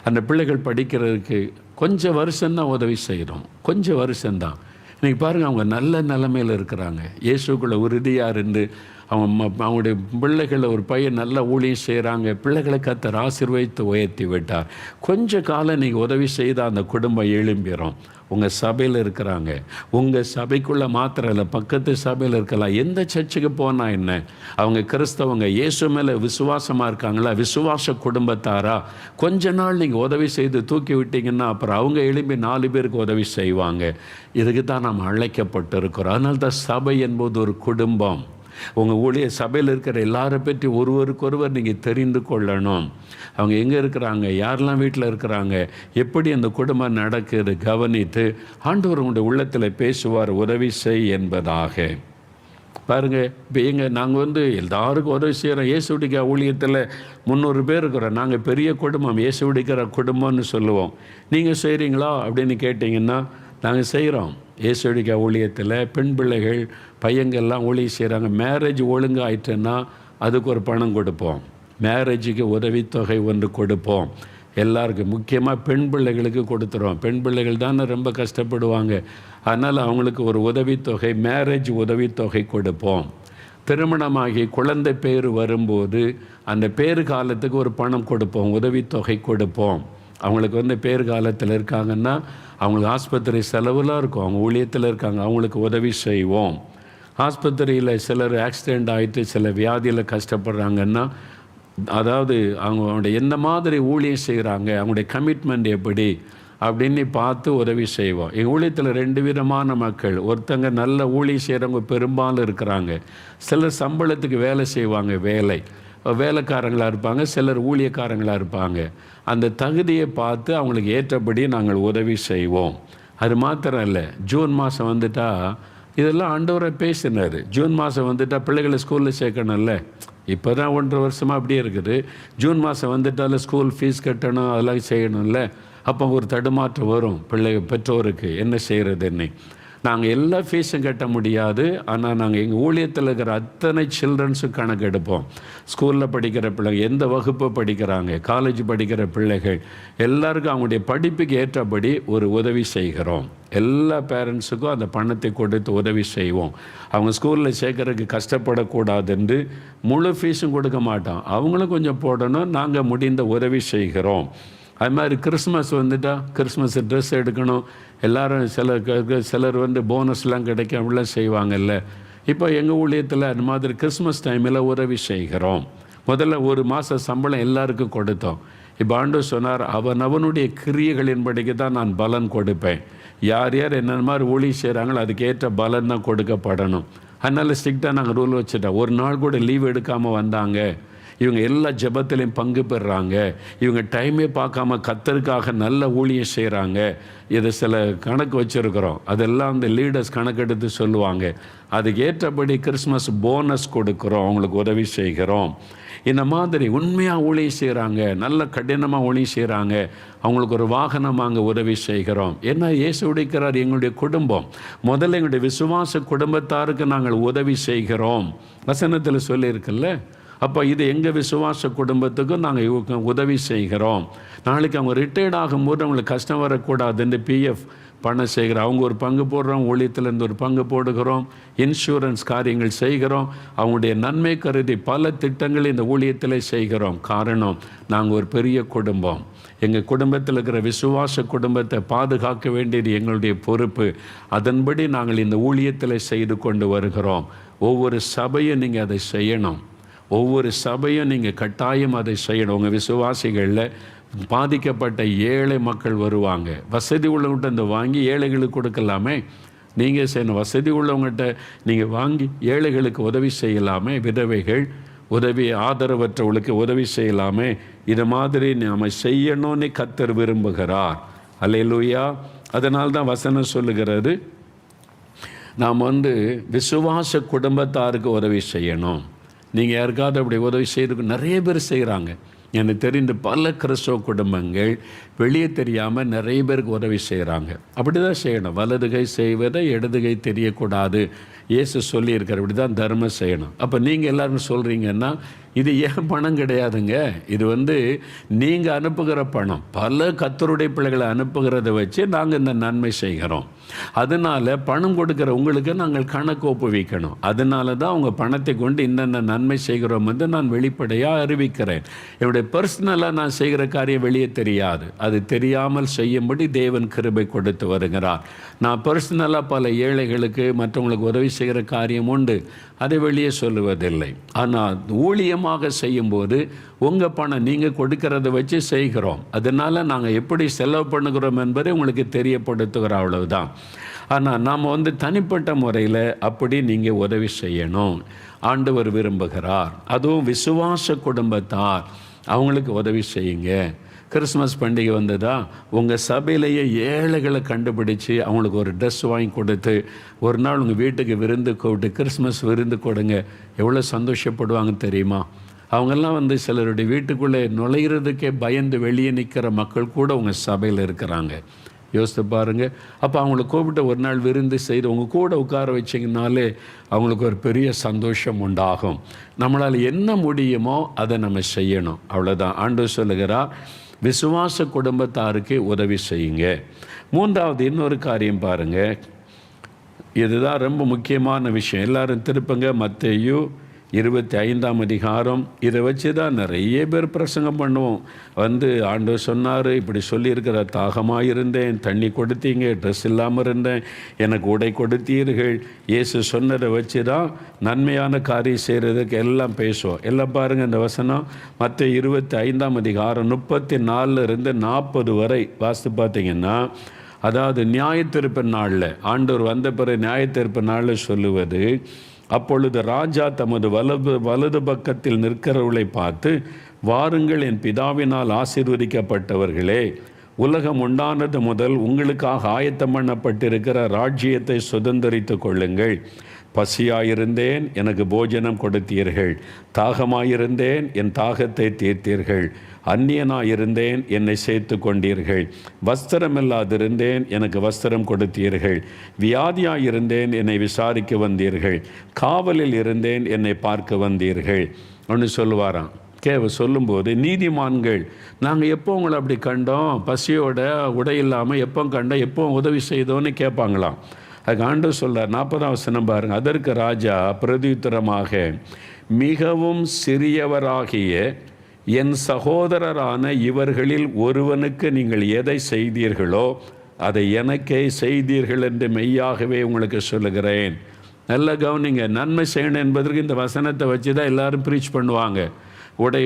[SPEAKER 1] அந்த பிள்ளைகள் படிக்கிறதுக்கு கொஞ்சம் வருஷம்தான் உதவி செய்கிறோம், கொஞ்சம் வருஷம்தான். இன்றைக்கி பாருங்கள், அவங்க நல்ல நிலைமையில் இருக்கிறாங்க, இயேசுக்குள்ளே உறுதியாக இருந்து அவங்களுடைய பிள்ளைகளை ஒரு பையன் நல்ல ஊழியம் செய்கிறாங்க. பிள்ளைகளை கர்த்தர் ஆசீர்வதித்து உயர்த்தி விட்டார். கொஞ்ச காலம் நீங்கள் உதவி செய்தால் அந்த குடும்பம் எழும்பிடும். உங்கள் சபையில் இருக்கிறாங்க, உங்கள் சபைக்குள்ளே மாத்திரம் இல்லை, பக்கத்து சபையில் இருக்கலாம், எந்த சர்ச்சுக்கு போனால் என்ன, அவங்க கிறிஸ்தவங்க, இயேசு மேலே விசுவாசமாக இருக்காங்களா, விசுவாச குடும்பத்தாரா, கொஞ்ச நாள் நீங்கள் உதவி செய்து தூக்கி விட்டீங்கன்னா அப்புறம் அவங்க எழும்பி 4 பேருக்கு உதவி செய்வாங்க. இதுக்கு தான் நாம் அழைக்கப்பட்டிருக்கிறோம். அதனால தான் சபை என்பது ஒரு குடும்பம். உங்கள் ஊழிய சபையில் இருக்கிற எல்லாரை பற்றி ஒருவருக்கொருவர் நீங்கள் தெரிந்து கொள்ளணும். அவங்க எங்கே இருக்கிறாங்க, யாரெல்லாம் வீட்டில் இருக்கிறாங்க, எப்படி அந்த குடும்பம் நடக்குது கவனித்து ஆண்டவர் உங்களுடைய உள்ளத்தில் பேசுவார், உதவி செய் என்பதாக. பாருங்கள், இப்போ நாங்கள் எல்லாருக்கும் உதவி செய்கிறோம். இயேசுடிக்கிற ஊழியத்தில் 300 பேர் இருக்கிறோம். நாங்கள் பெரிய குடும்பம், இயேசுடிக்கிற குடும்பம்னு சொல்லுவோம். நீங்கள் செய்கிறீங்களா அப்படின்னு கேட்டிங்கன்னா நாங்கள் செய்கிறோம். இயேசுடிக்க ஊழியத்தில் பெண் பிள்ளைகள் பையங்கள்லாம் ஊழியம் செய்கிறாங்க. மேரேஜ் ஒழுங்காயிட்டுன்னா அதுக்கு ஒரு பணம் கொடுப்போம், மேரேஜுக்கு உதவித்தொகை ஒன்று கொடுப்போம். எல்லாருக்கும் முக்கியமாக பெண் பிள்ளைகளுக்கு கொடுத்துருவோம். பெண் பிள்ளைகள் தானே ரொம்ப கஷ்டப்படுவாங்க, அதனால் அவங்களுக்கு ஒரு உதவித்தொகை, மேரேஜ் உதவித்தொகை கொடுப்போம். திருமணமாகி குழந்தை பேர் வரும்போது அந்த பேறு காலத்துக்கு ஒரு பணம் கொடுப்போம், உதவித்தொகை கொடுப்போம். அவங்களுக்கு பேறு காலத்தில் இருக்காங்கன்னா அவங்களுக்கு ஆஸ்பத்திரி செலவுலாம் இருக்கும், அவங்க ஊழியத்தில் இருக்காங்க, அவங்களுக்கு உதவி செய்வோம். ஆஸ்பத்திரியில் சிலர் ஆக்சிடெண்ட் ஆகிட்டு சில வியாதியில் கஷ்டப்படுறாங்கன்னா, அதாவது அவங்களுடைய எந்த மாதிரி ஊழியம் செய்கிறாங்க, அவங்களுடைய கமிட்மெண்ட் எப்படி அப்படின்னு பார்த்து உதவி செய்வோம். எங்கள் ஊழியத்தில் 2 விதமான மக்கள். ஒருத்தங்க நல்ல ஊழியம் செய்கிறவங்க பெரும்பாலும் இருக்கிறாங்க, சிலர் சம்பளத்துக்கு வேலை செய்வாங்க, வேலைக்காரங்களாக இருப்பாங்க, சிலர் ஊழியக்காரங்களாக இருப்பாங்க. அந்த தகுதியை பார்த்து அவங்களுக்கு ஏற்றபடி நாங்கள் உதவி செய்வோம். அது மாத்திரம் இல்லை, ஜூன் மாதம் வந்துட்டால் இதெல்லாம் ஆண்டவரை பேசினார். ஜூன் மாதம் வந்துட்டால் பிள்ளைகளை ஸ்கூலில் சேர்க்கணும்ல, இப்போ தான் 1.5 வருஷமாக அப்படியே இருக்குது. ஜூன் மாதம் வந்துட்டாலும் ஸ்கூல் ஃபீஸ் கட்டணும், அதெல்லாம் செய்யணும்ல. அப்போ ஒரு தடுமாற்றம் வரும் பெற்றோருக்கு, என்ன செய்கிறதுன்னு. நாங்கள் எல்லா ஃபீஸும் கட்ட முடியாது, ஆனால் நாங்கள் எங்கள் ஊழியத்தில் இருக்கிற அத்தனை சில்ட்ரன்ஸும் கணக்கு எடுப்போம். ஸ்கூலில் படிக்கிற பிள்ளைங்க, எந்த வகுப்பு படிக்கிறாங்க, காலேஜ் படிக்கிற பிள்ளைகள் எல்லாருக்கும் அவங்களுடைய படிப்புக்கு ஏற்றபடி ஒரு உதவி செய்கிறோம். எல்லா பேரண்ட்ஸுக்கும் அந்த பணத்தை கொடுத்து உதவி செய்வோம். அவங்க ஸ்கூலில் சேர்க்கறதுக்கு கஷ்டப்படக்கூடாதுன்னு முழு ஃபீஸும் கொடுக்க மாட்டோம், அவங்களும் கொஞ்சம் போடணும், நாங்கள் முடிந்த உதவி செய்கிறோம். அது மாதிரி கிறிஸ்மஸ் வந்துட்டால் கிறிஸ்மஸ் ட்ரெஸ் எடுக்கணும், எல்லோரும் சிலர் போனஸ்லாம் கிடைக்கும், அப்படிலாம் செய்வாங்கல்ல. இப்போ எங்கள் ஊழியத்தில் அந்த மாதிரி கிறிஸ்மஸ் டைமில் உதவி செய்கிறோம். முதல்ல 1 மாத சம்பளம் எல்லாருக்கும் கொடுத்தோம். இப்போ ஆண்டவர் சொன்னார், அவனுடைய கிரியைகளின்படிக்கு தான் நான் பலன் கொடுப்பேன். யார் யார் என்னென்ன மாதிரி ஊழியம் செய்கிறாங்களோ அதுக்கேற்ற பலன் தான் கொடுக்கப்படணும். அதனால் ஸ்ட்ரிக்டாக நாங்கள் ரூல் வச்சுட்டோம். ஒரு நாள் கூட லீவ் எடுக்காமல் வந்தாங்க, இவங்க எல்லா ஜெபத்திலையும் பங்கு பெறுறாங்க, இவங்க டைமே பார்க்காம கர்த்தருக்காக நல்ல ஊழியம் செய்கிறாங்க. இதை சில கணக்கு வச்சுருக்கிறோம், அதெல்லாம் அந்த லீடர்ஸ் கணக்கெடுத்து சொல்லுவாங்க. அதுக்கு ஏற்றபடி கிறிஸ்மஸ் போனஸ் கொடுக்குறோம், அவங்களுக்கு உதவி செய்கிறோம். இந்த மாதிரி உண்மையாக ஊழியம் செய்கிறாங்க, நல்ல கடினமாக ஊழியம் செய்கிறாங்க, அவங்களுக்கு ஒரு வாகனம் அங்கே உதவி செய்கிறோம். ஏன்னா இயேசு உடைக்கிறார், எங்களுடைய குடும்பம் முதல்ல எங்களுடைய விசுவாச குடும்பத்தாருக்கு நாங்கள் உதவி செய்கிறோம். வசனத்தில் சொல்லியிருக்குல்ல, அப்போ இது எங்கள் விசுவாச குடும்பத்துக்கும் நாங்கள் உதவி செய்கிறோம். நாளைக்கு அவங்க ரிட்டையர்ட் ஆகும்போது அவங்களுக்கு கஷ்டம் வரக்கூடாதுன்னு பிஎஃப் பணம் செய்கிறோம். அவங்க ஒரு பங்கு போடுறோம், ஊழியத்திலேருந்து ஒரு பங்கு போடுகிறோம், இன்சூரன்ஸ் காரியங்கள் செய்கிறோம். அவங்களுடைய நன்மை கருதி பல திட்டங்கள் இந்த ஊழியத்தில் செய்கிறோம். காரணம், நாங்கள் ஒரு பெரிய குடும்பம். எங்கள் குடும்பத்தில் இருக்கிற விசுவாச குடும்பத்தை பாதுகாக்க வேண்டியது எங்களுடைய பொறுப்பு. அதன்படி நாங்கள் இந்த ஊழியத்தில் செய்து கொண்டு வருகிறோம். ஒவ்வொரு சபையும் நீங்கள் அதை செய்யணும். ஒவ்வொரு சபையும் நீங்கள் கட்டாயம் அதை செய்யணும். உங்கள் விசுவாசிகளில் பாதிக்கப்பட்ட ஏழை மக்கள் வருவாங்க. வசதி உள்ளவங்கள்ட்ட இந்த வாங்கி ஏழைகளுக்கு கொடுக்கலாமே. நீங்கள் செய்யணும். வசதி உள்ளவங்கள்ட்ட நீங்கள் வாங்கி ஏழைகளுக்கு உதவி செய்யலாமே. விதவைகள், உதவி ஆதரவற்றவர்களுக்கு உதவி செய்யலாமே. இது மாதிரி நாம் செய்யணும்னு கர்த்தர் விரும்புகிறார். அல்லேலூயா. அதனால் தான் வசனம் சொல்லுகிறது, நாம் விசுவாச குடும்பத்தாருக்கு உதவி செய்யணும். நீங்கள் யாருக்காவது அப்படி உதவி செய்யறதுக்கு நிறைய பேர் செய்கிறாங்க. எனக்கு தெரிந்த பல கிறிஸ்தவ குடும்பங்கள் வெளியே தெரியாமல் நிறைய பேருக்கு உதவி செய்கிறாங்க. அப்படி தான் செய்யணும். வலது கை செய்வதை இடது கை தெரியக்கூடாது. இயேசு சொல்லியிருக்கார், இப்படி தான் தர்மம் செய்யணும். அப்போ நீங்கள் எல்லாரும் சொல்கிறீங்கன்னா இது ஏன் பணம் கிடையாதுங்க. இது நீங்கள் அனுப்புகிற பணம். பல கர்த்தருடைய பிள்ளைகளை அனுப்புகிறத வச்சு நாங்கள் இந்த நன்மை செய்கிறோம். அதனால் பணம் கொடுக்குற உங்களுக்கு நாங்கள் கணக்கு ஒப்புவிக்கணும். அதனால தான் உங்கள் பணத்தை கொண்டு இன்னென்ன நன்மை செய்கிறோம் நான் வெளிப்படையாக அறிவிக்கிறேன். என்னுடைய பர்சனலாக நான் செய்கிற காரியம் வெளியே தெரியாது. அது தெரியாமல் செய்யும்படி தேவன் கிருபை கொடுத்து வருகிறார். நான் பர்சனலாக பல ஏழைகளுக்கு மற்றவங்களுக்கு உதவி செய்கிற காரியம் உண்டு. அதை வெளியே சொல்லுவதில்லை. ஆனால் ஊழியமாக செய்யும்போது உங்கள் பணம் நீங்கள் கொடுக்கறத வச்சு செய்கிறோம். அதனால் நாங்கள் எப்படி செலவு பண்ணுகிறோம் என்பதை உங்களுக்கு தெரியப்படுத்துகிறோம், அவ்வளவுதான். ஆனால் நாம் தனிப்பட்ட முறையில் அப்படி நீங்கள் உதவி செய்யணும். ஆண்டவர் விரும்புகிறார். அதுவும் விசுவாச குடும்பத்தார், அவங்களுக்கு உதவி செய்யுங்க. கிறிஸ்மஸ் பண்டிகை வந்ததா, உங்கள் சபையிலேயே ஏழைகளை கண்டுபிடிச்சி அவங்களுக்கு ஒரு ட்ரெஸ் வாங்கி கொடுத்து ஒரு நாள் உங்கள் வீட்டுக்கு விருந்து கூப்பிட்டு கிறிஸ்மஸ் விருந்து கொடுங்க. எவ்வளோ சந்தோஷப்படுவாங்க தெரியுமா? அவங்கெல்லாம் சிலருடைய வீட்டுக்குள்ளே நுழையிறதுக்கே பயந்து வெளியே நிற்கிற மக்கள் கூட உங்கள் சபையில் இருக்கிறாங்க. யோசித்து பாருங்கள். அப்போ அவங்கள கூப்பிட்டு ஒரு நாள் விருந்து செய்து உங்கள் கூட உட்கார வச்சிங்கனாலே அவங்களுக்கு ஒரு பெரிய சந்தோஷம் உண்டாகும். நம்மளால் என்ன முடியுமோ அதை நம்ம செய்யணும், அவ்வளோதான். ஆண்டவர் சொல்லுகிறார், விசுவாச குடும்பத்தாருக்கு உதவி செய்யுங்க. மூன்றாவது இன்னொரு காரியம் பாருங்கள், இதுதான் ரொம்ப முக்கியமான விஷயம். எல்லாரும் திருப்பங்க மத்தேயு 25ஆம் அதிகாரம். இதை வச்சு தான் நிறைய பேர் பிரசங்கம் பண்ணுவோம். ஆண்டவர் சொன்னார், இப்படி சொல்லியிருக்கிற, தாகமாக இருந்தேன், தண்ணி கொடுத்தீங்க, ட்ரெஸ் இல்லாமல் இருந்தேன், எனக்கு உடை கொடுத்தீர்கள். இயேசு சொன்னதை வச்சு தான் நன்மையான காரியம் செய்கிறதுக்கு எல்லாம் பேசுவோம். எல்லாம் பாருங்கள், இந்த வசனம் மத்தேயு 25ஆம் அதிகாரம் 34 - 40 வரை வாசித்து பார்த்தீங்கன்னா, அதாவது நியாயத்தீர்ப்பு நாளில் ஆண்டவர் வந்த பிறகு நியாயத்தீர்ப்பு நாளில் சொல்லுவது, அப்பொழுது ராஜா தமது வலது பக்கத்தில் நிற்கிறவர்களை பார்த்து, வாருங்கள், என் பிதாவினால் ஆசீர்வதிக்கப்பட்டவர்களே, உலகம் உண்டானது முதல் உங்களுக்காக ஆயத்தம் பண்ணப்பட்டிருக்கிற ராஜ்யத்தை சுதந்தரித்து கொள்ளுங்கள். பசியாயிருந்தேன், எனக்கு போஜனம் கொடுத்தீர்கள். தாகமாயிருந்தேன், என் தாகத்தை தீர்த்தீர்கள். அந்நியனாயிருந்தேன், என்னை சேர்த்து கொண்டீர்கள். வஸ்திரமில்லாதிருந்தேன், எனக்கு வஸ்திரம் கொடுத்தீர்கள். வியாதியாயிருந்தேன், என்னை விசாரிக்க வந்தீர்கள். காவலில் இருந்தேன், என்னை பார்க்க வந்தீர்கள் அப்படின்னு சொல்லுவாராம். சொல்லும்போது, நீதிமான்கள், நாங்கள் எப்போ உங்களை அப்படி கண்டோம், பசியோட உடை இல்லாமல் எப்போ கண்டோம், எப்போ உதவி செய்தோன்னு கேட்பாங்களாம். அதுக்கு ஆண்டவர் சொல்கிறார், 40ஆம் வசனம் பாருங்கள். அதற்கு ராஜா பிரதியுத்தரமாக, மிகவும் சிறியவராகிய என் சகோதரரான இவர்களில் ஒருவனுக்கு நீங்கள் எதை செய்தீர்களோ அதை எனக்கே செய்தீர்கள் என்று மெய்யாகவே உங்களுக்கு சொல்லுகிறேன். நல்ல கவனிங்க. நன்மை செய்யணும் என்பதற்கு இந்த வசனத்தை வச்சு தான் எல்லோரும் ப்ரீச் பண்ணுவாங்க. உடை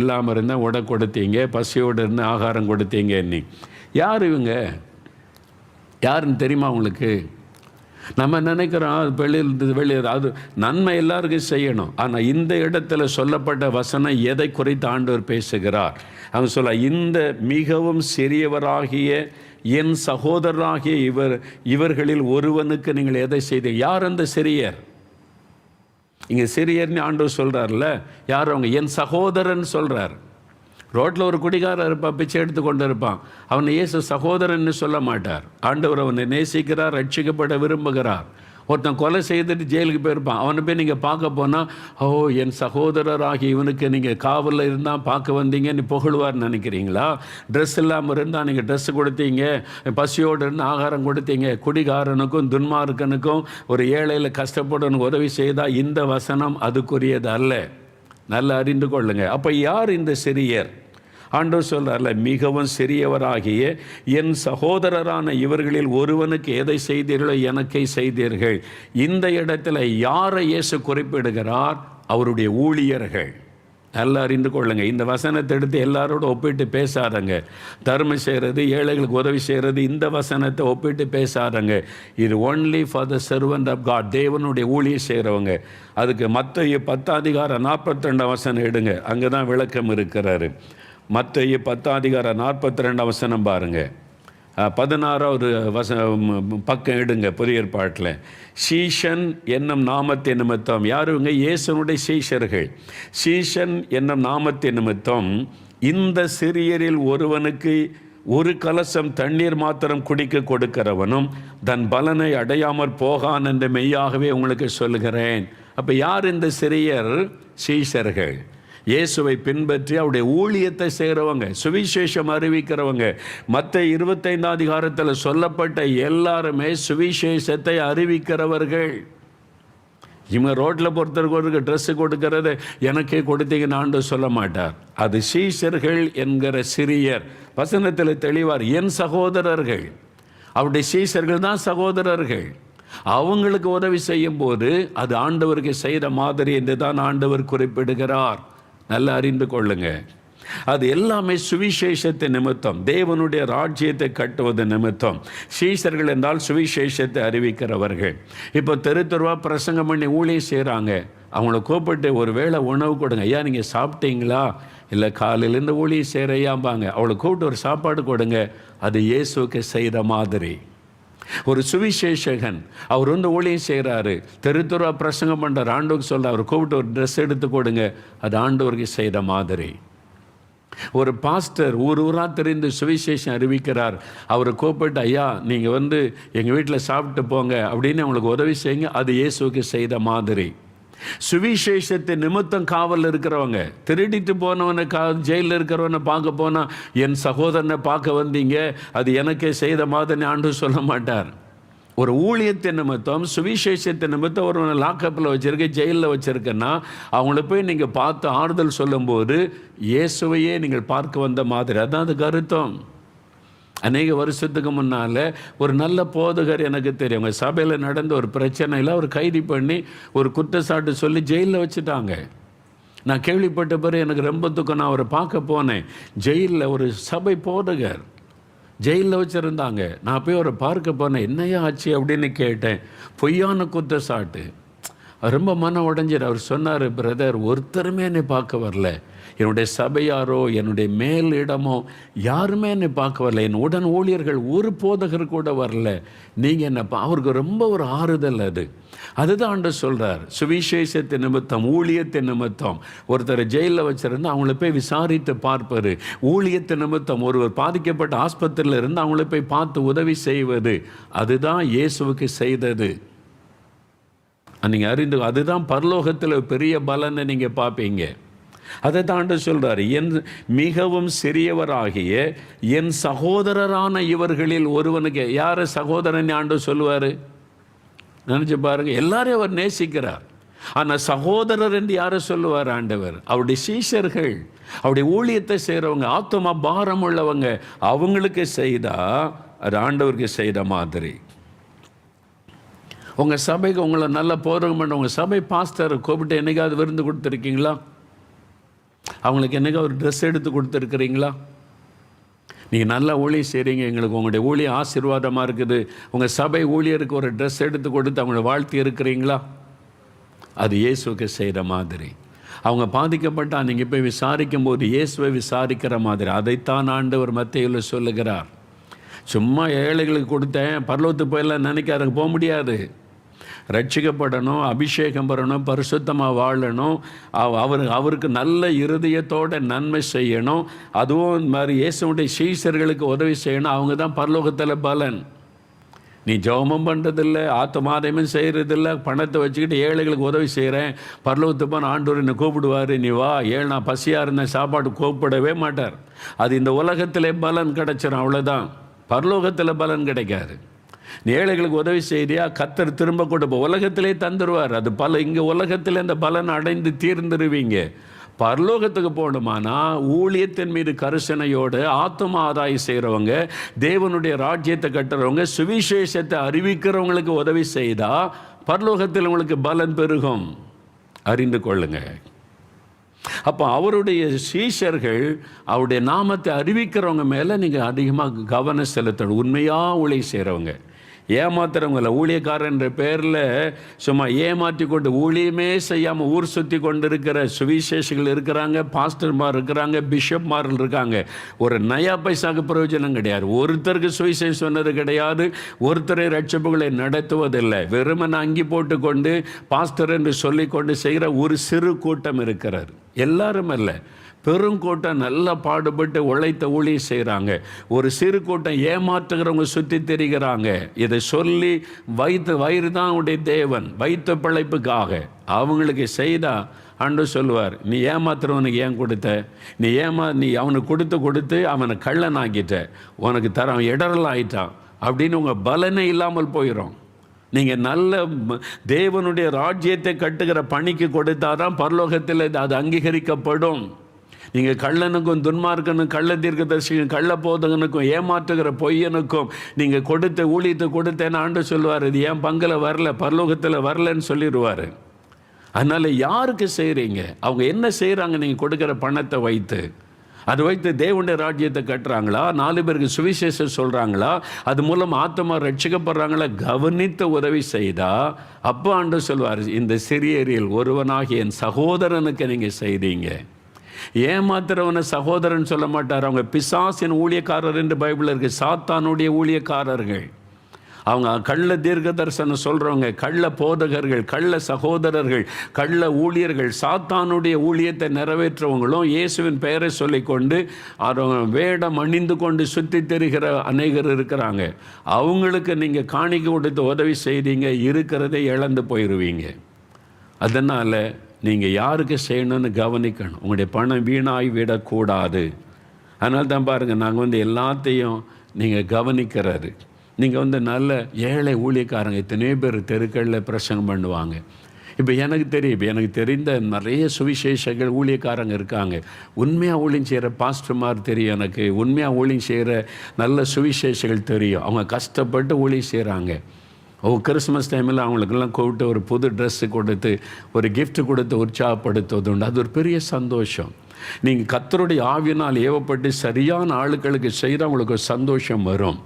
[SPEAKER 1] இல்லாமல் இருந்தால் உடை கொடுத்தீங்க, பசியோடு இருந்து ஆகாரம் கொடுத்தீங்க. நீ யார் இவங்க? யாருன்னு தெரியுமா உங்களுக்கு? நம்ம நினைக்கிறோம் வெளியே அது நன்மை எல்லாருக்கும் செய்யணும். ஆனால் இந்த இடத்துல சொல்லப்பட்ட வசனம் எதை குறித்து ஆண்டவர் பேசுகிறார்? அவங்க சொல்ல, இந்த மிகவும் சிறியவராகிய என் சகோதரராகிய இவர்களில் ஒருவனுக்கு நீங்கள் எதை செய்த? யார் அந்த சிறியர்? இங்கே சிறியர்னு ஆண்டவர் சொல்கிறார்ல, யார் அவங்க? என் சகோதரன் சொல்கிறார். ரோட்டில் ஒரு குடிகாரன் இருப்பான், பிச்சை எடுத்து கொண்டு இருப்பான். அவனை இயேசு சகோதரன்னு சொல்ல மாட்டார். ஆண்டவர் அவனை நேசிக்கிறார், ரட்சிக்கப்பட விரும்புகிறார். ஒருத்தன் கொலை செய்துட்டு ஜெயிலுக்கு போயிருப்பான். அவனை போய் நீங்கள் பார்க்க போனால், ஓ என் சகோதரராகி இவனுக்கு நீங்கள் காவலில் இருந்தால் பார்க்க வந்தீங்கன்னு புகழ்வார்னு நினைக்கிறீங்களா? ட்ரெஸ் இல்லாமல் இருந்தால் நீங்கள் ட்ரெஸ்ஸு கொடுத்தீங்க, பசியோடு இருந்து ஆகாரம் கொடுத்தீங்க. குடிகாரனுக்கும் துன்மார்க்கனுக்கும் ஒரு ஏழையில் கஷ்டப்படனுக்கு உதவி செய்தால் இந்த வசனம் அதுக்குரியது அல்ல. நல்லா அறிந்து கொள்ளுங்க. அப்போ யார் இந்த சிறியர்? ஆண்டவர் சொல்றார்ல, மிகவும் சிறியவராகிய என் சகோதரரான இவர்களில் ஒருவனுக்கு எதை செய்தீர்களோ எனக்கே செய்தீர்கள். இந்த இடத்துல யாரை இயேசு குறிப்பிடுகிறார்? அவருடைய ஊழியர்கள். நல்லா அறிந்து கொள்ளுங்க. இந்த வசனத்தை எடுத்து எல்லாரோட ஒப்பிட்டு பேசாதங்க. தர்மம் செய்கிறது, ஏழைகளுக்கு உதவி செய்கிறது, இந்த வசனத்தை ஒப்பிட்டு பேசாதங்க. இது only for the servant of God, தேவனுடைய ஊழியம் செய்கிறவங்க. அதுக்கு மத்தேயு 10:42 எடுங்க, அங்கே தான் விளக்கம் இருக்கிறாரு. மத்தேயு 10:42 பாருங்கள். 16வது பக்கம் எடுங்க புதிய ஏற்பாட்டில். சீஷன் என்னும் நாமத்தின் நிமித்தம், யாருங்க? இயேசுனுடைய சீஷர்கள். சீஷன் என்னும் நாமத்தின் நிமித்தம் இந்த சிறியரில் ஒருவனுக்கு ஒரு கலசம் தண்ணீர் மாத்திரம் குடிக்க கொடுக்கிறவனும் தன் பலனை அடையாமற் போகான் என்று மெய்யாகவே உங்களுக்கு சொல்லுகிறேன். அப்போ யார் இந்த சிறியர்? சீஷர்கள். இயேசுவை பின்பற்றி அவருடைய ஊழியத்தை செய்கிறவங்க, சுவிசேஷம் அறிவிக்கிறவங்க. மத்தேயு 25 சொல்லப்பட்ட எல்லாருமே சுவிசேஷத்தை அறிவிக்கிறவர்கள். இவங்க ரோட்டில் பொறுத்தவருக்கு ட்ரெஸ்ஸு கொடுக்கறது எனக்கே கொடுத்தீங்கன்னு ஆண்டவர் சொல்ல மாட்டார். அது சீஷர்கள் என்கிற சிறியர். வசனத்தில் தெளிவார், என் சகோதரர்கள். அவருடைய சீஷர்கள் தான் சகோதரர்கள். அவங்களுக்கு உதவி செய்யும் போது அது ஆண்டவருக்கு செய்கிற மாதிரி என்று தான் ஆண்டவர் குறிப்பிடுகிறார். நல்லா அறிந்து கொள்ளுங்க. அது எல்லாமே சுவிசேஷத்தை நிமித்தம், தேவனுடைய ராஜ்யத்தை கட்டுவது நிமித்தம். சீஷர்கள் என்றால் சுவிசேஷத்தை அறிவிக்கிறவர்கள். இப்போ தெருவாக பிரசங்கம் பண்ணி ஊழியம் செய்கிறாங்க. அவங்கள கூப்பிட்டு ஒரு வேளை உணவு கொடுங்க. ஐயா நீங்கள் சாப்பிட்டீங்களா? இல்லை காலையிலேருந்து ஊழியம் செய்கிறையாம்பாங்க. அவளை கூப்பிட்டு ஒரு சாப்பாடு கொடுங்க. அது இயேசுக்கு செய்கிற மாதிரி. ஒரு சுவிசேஷகன் அவர் ஊழியம் செய்கிறாரு, தெருவா பிரசங்கம் பண்ணுறார், ஆண்டவருக்கு சொல்ல அவர் கூப்பிட்டு ஒரு ட்ரெஸ் எடுத்து கொடுங்க. அது ஆண்டவருக்கு செய்கிற மாதிரி. ஒரு பாஸ்டர் ஊராக தெரிந்து சுவிசேஷம் அறிவிக்கிறார். அவரை கூப்பிட்டு, ஐயா நீங்கள் எங்கள் வீட்டில் சாப்பிட்டு போங்க அப்படின்னு அவங்களுக்கு உதவி செய்யுங்க. அது இயேசுக்கு செய்த மாதிரி. சுவிசேஷத்தை நிமித்தம் காவல் இருக்கிறவங்க, திருடிட்டு போனவனை ஜெயிலில் இருக்கிறவனை பார்க்க போனால் என் சகோதரனை பார்க்க வந்தீங்க, அது எனக்கே செய்த மாதிரி ஆண்டவர் சொல்ல மாட்டார். ஒரு ஊழியத்தின் நிமித்தம், சுவிசேஷத்தின் நிமித்தம் ஒருவனை லாக்கப்பில் வச்சுருக்க, ஜெயிலில் வச்சுருக்கேன்னா அவங்கள போய் நீங்கள் பார்த்து ஆறுதல் சொல்லும்போது இயேசுவையே நீங்கள் பார்க்க வந்த மாதிரி. அதான் அது கருத்தம். அநேக வருஷத்துக்கு முன்னால் ஒரு நல்ல போதகர் எனக்கு தெரியும், அவங்க சபையில் நடந்த ஒரு பிரச்சனையில் அவர் கைது பண்ணி ஒரு குற்றச்சாட்டு சொல்லி ஜெயிலில் வச்சுட்டாங்க. நான் கேள்விப்பட்ட பிறகு எனக்கு ரொம்ப துக்கம். நான் அவரை பார்க்க போனேன். ஜெயிலில் ஒரு சபை போதகர் ஜெயிலில் வச்சுருந்தாங்க. நான் போய் அவரை பார்க்க போனேன். என்னையா ஆச்சு அப்படின்னு கேட்டேன். பொய்யான குற்றச்சாட்டு. ரொம்ப மனம் உடைஞ்சிரு. அவர் சொன்னார், பிரதர் ஒருத்தருமே என்னை பார்க்க வரல, என்னுடைய சபையாரோ என்னுடைய மேல் இடமோ யாருமே என்னை பார்க்க வரல, என் உடன் ஊழியர்கள் ஒரு போதகர் கூட வரல, நீங்கள் என்ன அவருக்கு ரொம்ப ஒரு ஆறுதல். அதுதான் ஆண்டவர் சொல்கிறார். சுவிசேஷத்தின் நிமித்தம், ஊழியத்தின் நிமித்தம் ஒருத்தர் ஜெயிலில் வச்சுருந்து அவங்கள போய் விசாரித்து பார்ப்பார். ஊழியத்தின் நிமித்தம் ஒருவர் பாதிக்கப்பட்ட ஆஸ்பத்திரியில் இருந்து அவங்கள போய் பார்த்து உதவி செய்வது, அதுதான் இயேசுவுக்கு செய்தது. நீங்கள் அறிந்து, அதுதான் பரலோகத்தில் பெரிய பலனை நீங்கள் பார்ப்பீங்க. அதை தாண்ட சொல்கிறார், என் மிகவும் சிறியவராகிய என் சகோதரரான இவர்களில் ஒருவனுக்கு. யார் சகோதரன் ஆண்டு சொல்லுவார்? நினச்சி பாருங்க. எல்லாரையும் அவர் நேசிக்கிறார். ஆனால் சகோதரர் என்று யாரை சொல்லுவார் ஆண்டவர்? அவருடைய சீஷர்கள், அவருடைய ஊழியத்தை செய்கிறவங்க, ஆத்மா பாரம் உள்ளவங்க, அவங்களுக்கு செய்தால் அது ஆண்டவருக்கு செய்த மாதிரி. உங்கள் சபைக்கு உங்களை நல்லா போதகம் பண்ண உங்கள் சபை பாஸ்டர் கூப்பிட்டு என்னைக்காவது விருந்து கொடுத்துருக்கீங்களா? அவங்களுக்கு என்னைக்காவது ஒரு ட்ரெஸ் எடுத்து கொடுத்துருக்குறீங்களா? நீங்கள் நல்லா ஊழியம் செய்கிறீங்க, எங்களுக்கு உங்களுடைய ஊழியம் ஆசீர்வாதமாக இருக்குது, உங்கள் சபை ஊழியருக்கு ஒரு ட்ரெஸ் எடுத்து கொடுத்து அவங்கள வாழ்த்தி இருக்கிறீங்களா? அது இயேசுக்கு செய்கிற மாதிரி. அவங்க பாதிக்கப்பட்டால் நீங்கள் போய் விசாரிக்கும் போது இயேசுவை விசாரிக்கிற மாதிரி. அதைத்தான் ஆண்டவர் மத்தேயுல சொல்லுகிறார். சும்மா ஏழைகளுக்கு கொடுத்தேன் பரலோகத்துக்கு போயெல்லாம் நினைக்காத, போக முடியாது. ரட்சிக்கப்படணும், அபிஷேகம் பெறணும், பரிசுத்தமாக வாழணும், அவருக்கு நல்ல இருதயத்தோடு நன்மை செய்யணும். அதுவும் இந்த மாதிரி இயேசுடைய சீஷர்களுக்கு உதவி செய்யணும். அவங்க தான் பரலோகத்தில் பலன். நீ ஜெபமும் பண்ணுறதில்ல, ஆத்துமாதமும் செய்கிறதில்ல, பணத்தை வச்சுக்கிட்டு ஏழைகளுக்கு உதவி செய்கிறேன், பரலோகத்துக்கு போன ஆண்டவர் என்னை கூப்பிடுவார், நீ வா, ஏழு நான் பசியாக இருந்தேன், சாப்பாடு கூப்பிடவே மாட்டார். அது இந்த உலகத்திலே பலன் கிடைச்சிடும், அவ்வளோதான். பரலோகத்தில் பலன் கிடைக்காது. நீ ஏழைகளுக்கு உதவி செய்தியா, கர்த்தர் திரும்ப கொடுப்போம், உலகத்திலே தந்துடுவார். அது இங்கே உலகத்தில் இந்த பலன் அடைந்து தீர்ந்துருவீங்க. பரலோகத்துக்கு போகணுமானா ஊழியத்தின் மீது கரிசனையோடு ஆத்தும ஆதாயம் செய்கிறவங்க, தேவனுடைய ராஜ்யத்தை கட்டுறவங்க, சுவிசேஷத்தை அறிவிக்கிறவங்களுக்கு உதவி செய்தால் பரலோகத்தில் உங்களுக்கு பலன் பெருகும். அறிந்து கொள்ளுங்க. அப்போ அவருடைய சீஷர்கள் அவருடைய நாமத்தை அறிவிக்கிறவங்க மேலே நீங்கள் அதிகமாக கவனம் செலுத்தணும். உண்மையாக ஊழியம் செய்கிறவங்க, ஏமாத்துறவங்கள, ஊழியக்காரன்ற பேரில் சும்மா ஏமாற்றி கொண்டு ஊழியமே செய்யாமல் ஊர் சுற்றி கொண்டு இருக்கிற சுவிசேஷங்கள் இருக்கிறாங்க, பாஸ்டர்மார் இருக்கிறாங்க, பிஷப்மார்கள் இருக்காங்க. ஒரு நயா பைசாக்கு பிரயோஜனம் கிடையாது. ஒருத்தருக்கு சுவிசேஷம் சொன்னது கிடையாது, ஒருத்தரை ரட்சிப்புகளை நடத்துவதில்லை. வெறுமனை அங்கி போட்டு கொண்டு பாஸ்டர் என்று சொல்லிக்கொண்டு செய்கிற ஒரு சிறு கூட்டம் இருக்கிறார். எல்லாரும் அல்ல, பெருங்கூட்டம் நல்லா பாடுபட்டு உழைத்த ஊழியம் செய்கிறாங்க. ஒரு சிறு கூட்டம் ஏமாற்றுகிறவங்க சுற்றி தெரிகிறாங்க. இதை சொல்லி வயிறு தான் உடைய தேவன், வைத்த பிழைப்புக்காக அவங்களுக்கு செய்தால் ஆண்டவர் சொல்லுவார், நீ ஏமாத்துறவனுக்கு ஏன் கொடுத்த, நீ அவனுக்கு கொடுத்து அவனை கள்ளன் ஆக்கிட்ட, உனக்கு தரம் இடரல் ஆயிட்டான் அப்படின்னு உங்கள் பலனே இல்லாமல் போயிடும். நீங்கள் நல்ல தேவனுடைய ராஜ்யத்தை கட்டுகிற பணிக்கு கொடுத்தாதான் பரலோகத்தில் அது அங்கீகரிக்கப்படும். நீங்கள் கள்ளனுக்கும் துன்மார்க்கனுக்கும் கள்ள தீர்க்கதரிசிக்கும் கள்ள போதகனுக்கும் ஏமாற்றுகிற பொய்யனுக்கும் நீங்கள் கொடுத்த ஊழியத்தை கொடுத்தேன்னு ஆண்டவர் சொல்லுவார், இது ஏன் பங்கில் வரல, பரலோகத்தில் வரலன்னு சொல்லிடுவார். அதனால் யாருக்கு செய்கிறீங்க, அவங்க என்ன செய்கிறாங்க, நீங்கள் கொடுக்குற பணத்தை வைத்து, அதை வைத்து தேவனுடைய ராஜ்யத்தை கட்டுறாங்களா, 4 பேருக்கு சுவிசேஷம் சொல்கிறாங்களா, அது மூலம் ஆத்மா ரட்சிக்கப்படுறாங்களா, கவனித்த உதவி செய்தால் அப்போ ஆண்டவர் சொல்வார், இந்த சிறியரில் ஒருவனாகிய என் சகோதரனுக்கு நீங்கள் செய்தீங்க. ஏமாத்துறவனை சகோதரன் சொல்ல மாட்டார். அவங்க பிசாசின் ஊழியக்காரர் என்று பைபிள் இருக்குது, சாத்தானுடைய ஊழியக்காரர்கள். அவங்க கள்ள தீர்க்க தரிசனம் சொல்கிறவங்க, கள்ள போதகர்கள், கள்ள சகோதரர்கள், கள்ள ஊழியர்கள், சாத்தானுடைய ஊழியத்தை நிறைவேற்றவங்களும் இயேசுவின் பெயரை சொல்லிக்கொண்டு அவங்க வேடம் அணிந்து கொண்டு சுற்றி தெரிகிற அநேகர் இருக்கிறாங்க. அவங்களுக்கு நீங்கள் காணிக்கை கொடுத்து உதவி செய்தீங்க, இருக்கிறதை இழந்து போயிடுவீங்க. அதனால் நீங்கள் யாருக்கு செய்யணும்னு கவனிக்கணும். உங்களுடைய பணம் வீணாகி விடக்கூடாது. அதனால தான் பாருங்கள், நாங்கள் எல்லாத்தையும் நீங்கள் கவனிக்கிறாரு. நீங்கள் நல்ல ஏழை ஊழியக்காரங்க எத்தனையோ பேர் தெருக்களில் பிரசங்கம் பண்ணுவாங்க. இப்போ எனக்கு தெரிந்த நிறைய சுவிசேஷங்கள் ஊழியக்காரங்க இருக்காங்க. உண்மையாக ஊழியம் செய்கிற பாஸ்டர்மார் தெரியும், எனக்கு உண்மையாக ஊழியம் செய்கிற நல்ல சுவிசேஷங்கள் தெரியும். அவங்க கஷ்டப்பட்டு ஊழியம் செய்கிறாங்க. கிறிஸ்மஸ் டைமில் அவங்களுக்கெல்லாம் கூப்பிட்டு ஒரு புது ட்ரெஸ்ஸு கொடுத்து ஒரு கிஃப்ட் கொடுத்து உற்சாகப்படுத்துவது உண்டு. அது ஒரு பெரிய சந்தோஷம். நீங்கள் கர்த்தருடைய ஆவியினால் ஏவப்பட்டு சரியான ஆளுக்களுக்கு செய்கிற அவங்களுக்கு ஒரு சந்தோஷம் வரும்.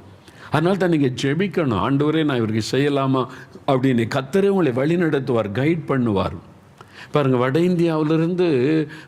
[SPEAKER 1] அதனால தான் நீங்கள் ஜெபிக்கணும், ஆண்டவரே நான் இவருக்கு செய்யலாமா அப்படின்னு. கர்த்தரே உங்களை வழி நடத்துவார், கைட் பண்ணுவார். பாருங்கள், வட இந்தியாவிலிருந்து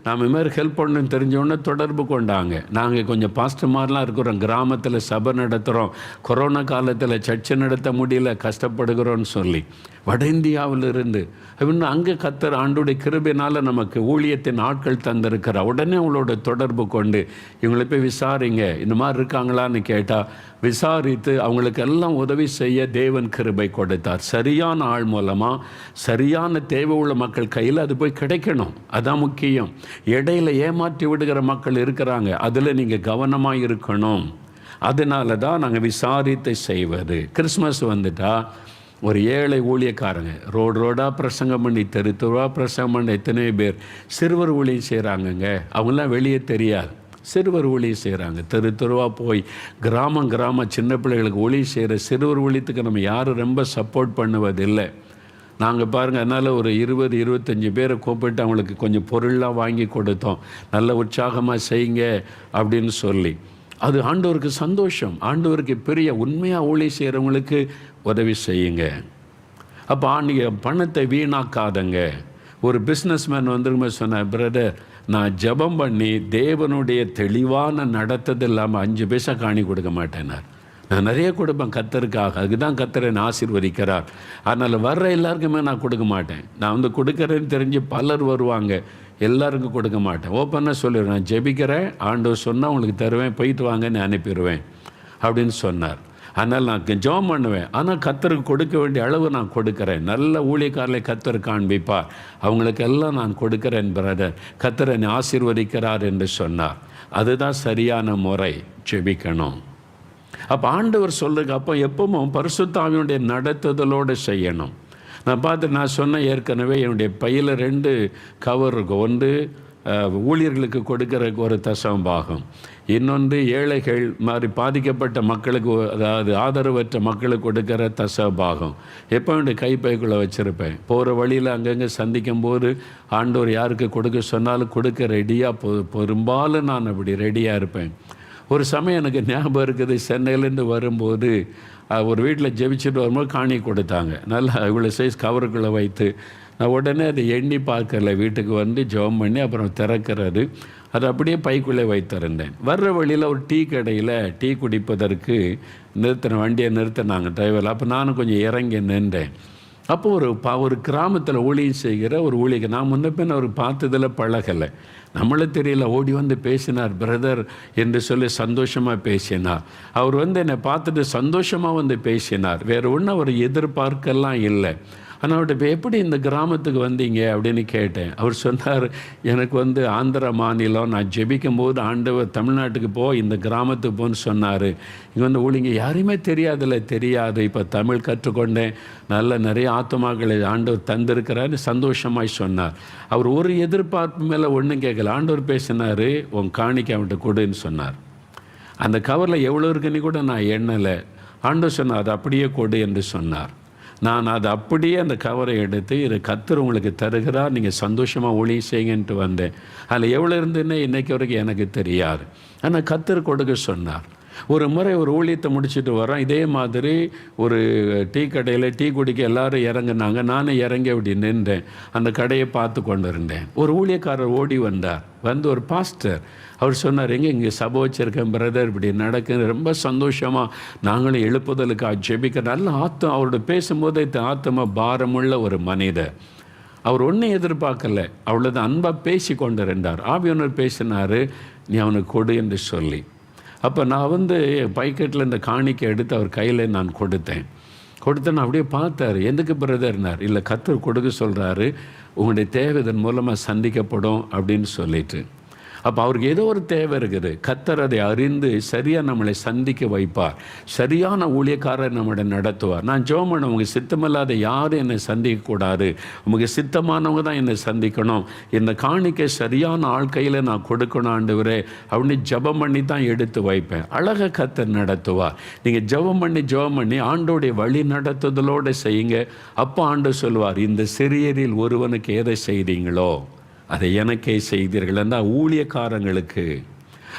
[SPEAKER 1] நாம் இது மாதிரி ஹெல்ப் பண்ணணும்னு தெரிஞ்சோடனே தொடர்பு கொண்டாங்க. நாங்கள் கொஞ்சம் பாஸ்டர்மாரெலாம் இருக்கிறோம், கிராமத்தில் சபை நடத்துகிறோம், கொரோனா காலத்தில் சர்ச்சை நடத்த முடியல, கஷ்டப்படுகிறோன்னு சொல்லி வட இந்தியாவிலிருந்து இன்னும் அங்கே கர்த்தர் ஆண்டுடைய கிருபையினால் நமக்கு ஊழியத்தின் ஆட்கள் தந்திருக்கிறார். உடனே அவங்களோட தொடர்பு கொண்டு இவங்களை போய் விசாரிங்க, இந்த மாதிரி இருக்காங்களான்னு கேட்டால் விசாரித்து அவங்களுக்கு எல்லாம் உதவி செய்ய தேவன் கிருபை கொடுத்தார். சரியான ஆள் மூலமாக சரியான தேவை உள்ள மக்கள் கையில் அது போய் கிடைக்கணும், அதான் முக்கியம். இடையில ஏமாற்றி விடுகிற மக்கள் இருக்கிறாங்க, அதில் நீங்கள் கவனமாக இருக்கணும். அதனால தான் நாங்கள் விசாரித்து செய்வது. கிறிஸ்மஸ் வந்துட்டால் ஒரு ஏழை ஊழியக்காரங்க ரோடாக பிரசங்கம் பண்ணி, தெருவாக பிரசங்கம் பண்ண எத்தனை பேர் சிறுவர் ஊழியம் செய்கிறாங்கங்க. அவங்களாம் வெளியே தெரியாது, சிறுவர் ஊழியம் செய்கிறாங்க. தெருவாக போய் கிராமம் சின்ன பிள்ளைகளுக்கு ஊழியம் செய்கிற சிறுவர் ஊழியத்துக்கு நம்ம யாரும் ரொம்ப சப்போர்ட் பண்ணுவதில்லை. நாங்கள் பாருங்கள், அதனால் ஒரு 20-25 பேரை கூப்பிட்டு அவங்களுக்கு கொஞ்சம் பொருள்லாம் வாங்கி கொடுத்தோம், நல்ல உற்சாகமாக செய்யுங்க அப்படின்னு சொல்லி. அது ஆண்டவருக்கு சந்தோஷம், ஆண்டவருக்கு பெரிய. உண்மையாக ஊழியம் செய்கிறவங்களுக்கு உதவி செய்யுங்க. அப்போ நீங்கள் பணத்தை வீணாக்காதங்க. ஒரு பிஸ்னஸ் மேன் வந்துருமே சொன்னார், பிரதர் நான் ஜெபம் பண்ணி தேவனுடைய தெளிவான நடத்தது இல்லாமல் 5 பைசா காணி கொடுக்க மாட்டேனார். நான் நிறைய கொடுப்பேன் கர்த்தருக்காக, அதுக்கு தான் கர்த்தரை என்னை ஆசீர்வதிக்கிறார். அதனால் வர்ற எல்லாருக்குமே நான் கொடுக்க மாட்டேன். நான் கொடுக்குறேன்னு தெரிஞ்சு பலர் வருவாங்க, எல்லாருக்கும் கொடுக்க மாட்டேன். ஓப்பனாக சொல்லிடுவேன், நான் ஜெபிக்கிறேன், ஆண்டவர் சொன்னால் உங்களுக்கு தருவேன், போயிட்டு வாங்கன்னு அனுப்பிடுவேன் அப்படின்னு சொன்னார். அதனால் நான் ஜெபம் பண்ணுவேன். ஆனால் கர்த்தருக்கு கொடுக்க வேண்டிய அளவு நான் கொடுக்குறேன். நல்ல ஊழியக்காரர்களை கர்த்தர் காண்பிப்பார். அவங்களுக்கெல்லாம் நான் கொடுக்குறேன் பிரதர். கர்த்தர் என்னை ஆசீர்வதிக்கிறார் என்று சொன்னார். அதுதான் சரியான முறை, ஜெபிக்கணும். அப்போ ஆண்டவர் சொல்லுங்க, அப்போ எப்பவும் பரிசுத்த ஆவியினுடைய நடத்துதலோடு செய்யணும். நான் சொன்னேன் ஏற்கனவே, என்னுடைய பையில் 2 கவர் இருக்கும். ஒன்று ஊழியர்களுக்கு கொடுக்கிற ஒரு தசமபாகம், இன்னொன்று ஏழைகள் மாதிரி பாதிக்கப்பட்ட மக்களுக்கு, அதாவது ஆதரவற்ற மக்களுக்கு கொடுக்கிற தசமபாகம் எப்போ என்னுடைய கைப்பைக்குள்ளே வச்சுருப்பேன். போகிற வழியில் அங்கங்கே சந்திக்கும் போது ஆண்டவர் யாருக்கு கொடுக்க சொன்னாலும் கொடுக்க ரெடியாக, பெரும்பாலும் நான் அப்படி ரெடியாக இருப்பேன். ஒரு சமயம் எனக்கு ஞாபகம் இருக்குது, சென்னையிலேருந்து வரும்போது ஒரு வீட்டில் ஜெபிச்சுட்டு வரும்போது காணி கொடுத்தாங்க. நல்லா இவ்வளோ சைஸ் கவருக்குள்ளே வைத்து, நான் உடனே அதை எண்ணி பார்க்கல. வீட்டுக்கு வந்து ஜெபம் பண்ணி அப்புறம் திறக்கிறது, அதை அப்படியே பைக்குள்ளே வைத்திருந்தேன். வர்ற வழியில் ஒரு டீ கடையில் டீ குடிப்பதற்கு வண்டியை நிறுத்தினாங்க டிரைவர். அப்போ நானும் கொஞ்சம் இறங்கி நின்றேன். அப்போது ஒரு கிராமத்தில் ஊழியம் செய்கிற ஒரு ஊழியர், நான் முன்ன பின் அவர் பார்த்ததில் பழகலை, நம்மளே தெரியல, ஓடி வந்து பேசினார் பிரதர் என்று சொல்லி சந்தோஷமாக பேசினார். அவர் வந்து என்னை பார்த்துட்டு சந்தோஷமாக வந்து பேசினார். வேறு ஒன்றும் அவர் எதிர்பார்க்கலாம் இல்லை. ஆனால் அவர்கிட்ட எப்படி இந்த கிராமத்துக்கு வந்தீங்க அப்படின்னு கேட்டேன். அவர் சொன்னார், எனக்கு வந்து ஆந்திரா மாநிலம், நான் ஜெபிக்கும் போது ஆண்டவர் தமிழ்நாட்டுக்கு இந்த கிராமத்துக்கு போன்னு சொன்னார். இங்கே வந்து ஊழிங்க யாரையுமே தெரியாது, இப்போ தமிழ் கற்றுக்கொண்டேன், நிறைய ஆத்துமாக்களை ஆண்டவர் தந்திருக்கிறான்னு சந்தோஷமாய் சொன்னார். அவர் ஒரு எதிர்பார்ப்பு மேலே ஒன்றும் கேட்கல. ஆண்டவர் பேசினார், உன் காணிக்கை அவன்கிட்ட கொடுன்னு சொன்னார். அந்த கவரில் எவ்வளோ இருக்குன்னு கூட நான் எண்ணலை. ஆண்டவர் சொன்னார், அதை அப்படியே கொடு என்று சொன்னார். நான் அதை அப்படியே அந்த கவரை எடுத்து, இதை கர்த்தர் உங்களுக்கு தருகிறார், நீங்கள் சந்தோஷமாக ஊழியம் செய்யுங்கன்ட்டு வந்தேன். அதில் எவ்வளோ இருந்துன்னு இன்றைக்கு வரைக்கும் எனக்கு தெரியாது. ஆனால் கர்த்தர் கொடுக்க சொன்னார். ஒரு முறை ஒரு ஊழியத்தை முடிச்சுட்டு வரோம், இதே மாதிரி ஒரு டீ கடையில் டீ குடிக்க எல்லோரும் இறங்குனாங்க. நானும் இறங்கி அப்படி நின்றேன், அந்த கடையை பார்த்து கொண்டு இருந்தேன். ஒரு ஊழியக்காரர் ஓடி வந்தார். வந்து ஒரு பாஸ்டர், அவர் சொன்னார், இங்கே சபை வச்சுருக்கேன் பிரதர், இப்படி நடக்குது, ரொம்ப சந்தோஷமாக நாங்களும் எழுப்புதலுக்கு ஜெபிக்க. நல்ல அவரோட பேசும்போது ஆத்மா பாரமுள்ள ஒரு மனிதர். அவர் ஒன்றும் எதிர்பார்க்கல, அவ்வளோதான், அன்பாக பேசி கொண்டு இருந்தார். ஆவியானவர் பேசினார், நீ அவனுக்கு கொடு என்று சொல்லி. அப்போ நான் வந்து பைக்கெட்டில் இந்த காணிக்கை எடுத்து அவர் கையில் நான் கொடுத்தேன். நான் அப்படியே பார்த்தார். எதுக்கு பிரதர்னார். இல்லை, கர்த்தர் கொடுக்க சொல்கிறாரு, உங்களுடைய தேவை இதன் மூலமாக சந்திக்கப்படும் அப்படின்னு சொல்லிட்டு. அப்போ அவருக்கு ஏதோ ஒரு தேவை இருக்குது. கர்த்தர் அதை அறிந்து சரியாக நம்மளை சந்திக்க வைப்பார். சரியான ஊழியக்காரர் நம்மளை நடத்துவார். நான் ஜெபம் பண்ண, உங்கள் சித்தமில்லாத யாரும் என்னை சந்திக்கக்கூடாது, உங்கள் சித்தமானவங்க தான் என்னை சந்திக்கணும், இந்த காணிக்கை சரியான ஆள் கையில் நான் கொடுக்கணும் ஆண்டவரே அப்படின்னு ஜெபம் பண்ணி தான் எடுத்து வைப்பேன். அழகாக கர்த்தர் நடத்துவார். நீங்கள் ஜெபம் பண்ணி ஆண்டோடைய வழி நடத்துதலோடு செய்யுங்க. அப்போ ஆண்டு சொல்வார், இந்த சிறியரில் ஒருவனுக்கு எதை செய்தீங்களோ அதை எனக்கே செய்தீர்கள். அந்த ஊழியக்காரங்களுக்கு,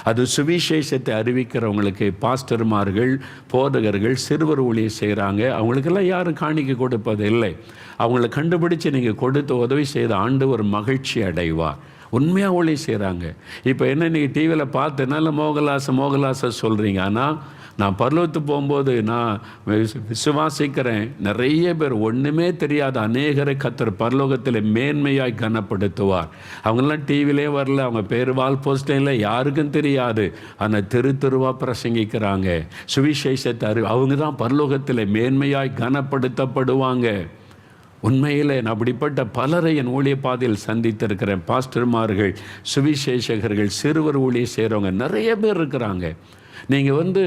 [SPEAKER 1] அது சுவிசேஷத்தை அறிவிக்கிறவங்களுக்கு, பாஸ்டர்மார்கள், போதகர்கள், சிறுவர் ஊழியம் செய்கிறாங்க, அவங்களுக்கெல்லாம் யாரும் காணிக்க கொடுப்பது இல்லை. அவங்கள கண்டுபிடிச்சு நீங்கள் கொடுத்து உதவி செய்த ஆண்டவர் மகிழ்ச்சி அடைவார். உண்மையாக ஊழியம் செய்கிறாங்க. இப்போ என்ன, நீங்கள் டிவியில் பார்த்தனால மோகலாச சொல்கிறீங்க. ஆனால் நான் பரலோகத்துக்கு போகும்போது நான் விசுவாசிக்கிறேன், நிறைய பேர் ஒன்றுமே தெரியாத அநேகரை கர்த்தர் பரலோகத்தில் மேன்மையாய் கனப்படுத்துவார். அவங்கெல்லாம் டிவிலே வரல, அவங்க பேர் வால் போஸ்டே இல்லை, யாருக்கும் தெரியாது. ஆனால் தெருவாக பிரசங்கிக்கிறாங்க சுவிசேஷத்தை அவங்க தான் பரலோகத்தில் மேன்மையாய் கனப்படுத்தப்படுவாங்க. உண்மையில் நான் அப்படிப்பட்ட பலரை என் ஊழிய பாதையில் சந்தித்திருக்கிறேன். பாஸ்டர்மார்கள், சுவிசேஷகர்கள், சிறுவர் ஊழியம் செய்கிறவங்க நிறைய பேர் இருக்கிறாங்க. நீங்கள் வந்து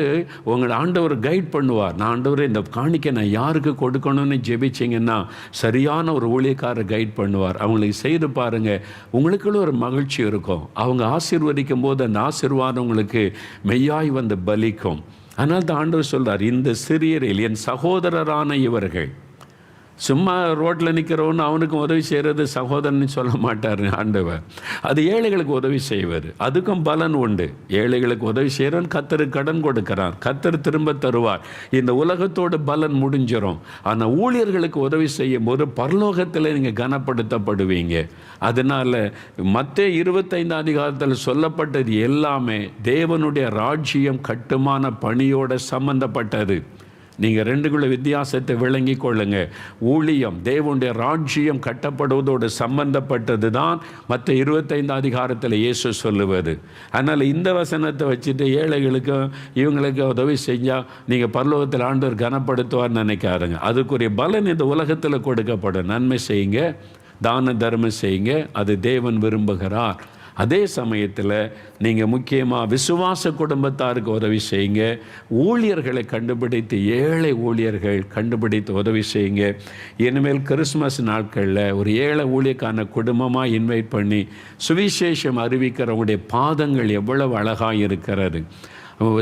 [SPEAKER 1] உங்களை ஆண்டவர் கைட் பண்ணுவார். நான் ஆண்டவரே இந்த காணிக்கை நான் யாருக்கு கொடுக்கணும்னு ஜெபிச்சிங்கன்னா சரியான ஒரு ஊழியக்காரர் கைட் பண்ணுவார். அவங்களுக்கு செய்து பாருங்கள், உங்களுக்குள்ள ஒரு மகிழ்ச்சி இருக்கும். அவங்க ஆசீர்வதிக்கும் போது அந்த ஆசீர்வாதம் உங்களுக்கு மெய்யாய் வந்து பலிக்கும். அதனால் தான் ஆண்டவர் சொல்கிறார், இந்த சிறியரில் என் சகோதரரான இவர்கள். சும்மா ரோட்டில் நிற்கிறவன்னு அவனுக்கும் உதவி செய்கிறது சகோதரன்னு சொல்ல மாட்டார் ஆண்டவர். அது ஏழைகளுக்கு உதவி செய்வார், அதுக்கும் பலன் உண்டு. ஏழைகளுக்கு உதவி செய்கிறவன் கர்த்தருக்கு கடன் கொடுக்கிறான், கர்த்தர் திரும்ப தருவார். இந்த உலகத்தோட பலன் முடிஞ்சிடும். ஆனால் ஊழியர்களுக்கு உதவி செய்யும் போது பரலோகத்தில் நீங்கள் கனப்படுத்தப்படுவீங்க. அதனால் மத்தேயு 25 அதிகாரத்தில் சொல்லப்பட்டது எல்லாமே தேவனுடைய ராஜ்யம் கட்டுமான பணியோடு சம்பந்தப்பட்டது. நீங்கள் ரெண்டுக்குள்ள வித்தியாசத்தை விளங்கி கொள்ளுங்க. ஊழியம், தேவனுடைய ராஜ்யம் கட்டப்படுவதோடு சம்பந்தப்பட்டது தான் மற்ற 25 அதிகாரத்தில் இயேசு சொல்லுவார். அதனால் இந்த வசனத்தை வச்சுட்டு ஏழைகளுக்கும் இவங்களுக்கு உதவி செஞ்சால் நீங்கள் பரலோகத்தில் ஆண்டவர் கனப்படுத்துவார்னு நினைக்காருங்க. அதுக்குரிய பலன் இந்த உலகத்தில் கொடுக்கப்படும். நன்மை செய்யுங்க, தான தர்மம் செய்யுங்க, அது தேவன் விரும்புகிறார். அதே சமயத்தில் நீங்கள் முக்கியமாக விசுவாச குடும்பத்தாருக்கு உதவி செய்யுங்க. ஊழியர்களை கண்டுபிடித்து, ஏழை ஊழியர்கள் கண்டுபிடித்து உதவி செய்யுங்க. இனிமேல் கிறிஸ்மஸ் நாட்களில் ஒரு ஏழை ஊழியக்கான குடும்பமாக இன்வைட் பண்ணி சுவிசேஷம் அறிவிக்கிறவங்களுடைய பாதங்கள் எவ்வளவு அழகாக இருக்கிறது.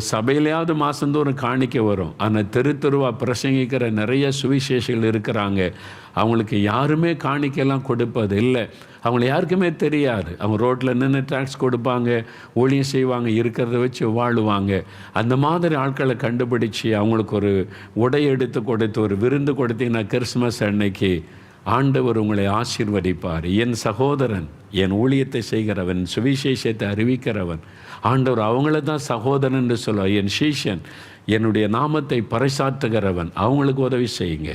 [SPEAKER 1] சபையிலையாவது மாதந்தோறும் காணிக்க வரும். ஆனால் தெருவாக பிரசங்கிக்கிற நிறைய சுவிசேஷங்கள் இருக்கிறாங்க. அவங்களுக்கு யாருமே காணிக்கெல்லாம் கொடுப்பது இல்லை. அவங்கள யாருக்குமே தெரியாது. அவங்க ரோட்டில் நின்று டாக்ஸ் கொடுப்பாங்க, ஊழியம் செய்வாங்க, இருக்கிறத வச்சு வாழுவாங்க. அந்த மாதிரி ஆட்களை கண்டுபிடிச்சி அவங்களுக்கு ஒரு உடை எடுத்து கொடுத்து ஒரு விருந்து கொடுத்தீங்கன்னா கிறிஸ்மஸ் அன்னைக்கு ஆண்டவர் உங்களை ஆசீர்வதிப்பார். என் சகோதரன், என் ஊழியத்தை செய்கிறவன், சுவிசேஷத்தை அறிவிக்கிறவன், ஆண்டவர் அவங்கள தான் சகோதரன் என்று சொல்லுவார். என் சீஷன், என்னுடைய நாமத்தை பறைசாற்றுகிறவன், அவங்களுக்கு உதவி செய்யுங்க.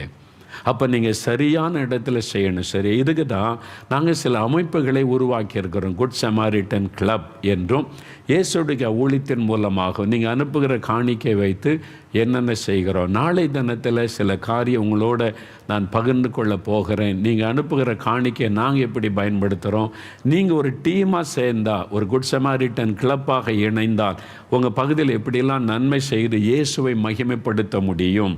[SPEAKER 1] அப்போ நீங்கள் சரியான இடத்துல செய்யணும். சரி, இதுக்கு தான் நாங்கள் சில அமைப்புகளை உருவாக்கியிருக்கிறோம். குட் சமாரிட்டன் கிளப் என்றும் இயேசுடைய ஊழியத்தின் மூலமாக நீங்கள் அனுப்புகிற காணிக்கை வைத்து என்னென்ன செய்கிறோம். நாளை தினத்தில் சில காரியம் உங்களோட நான் பகிர்ந்து கொள்ள போகிறேன். நீங்கள் அனுப்புகிற காணிக்கை நாங்கள் எப்படி பயன்படுத்துகிறோம். நீங்கள் ஒரு டீமாக சேர்ந்தால், ஒரு குட் சமாரிட்டன் கிளப்பாக இணைந்தால் உங்கள் பகுதியில் எப்படியெல்லாம் நன்மை செய்து இயேசுவை மகிமைப்படுத்த முடியும்,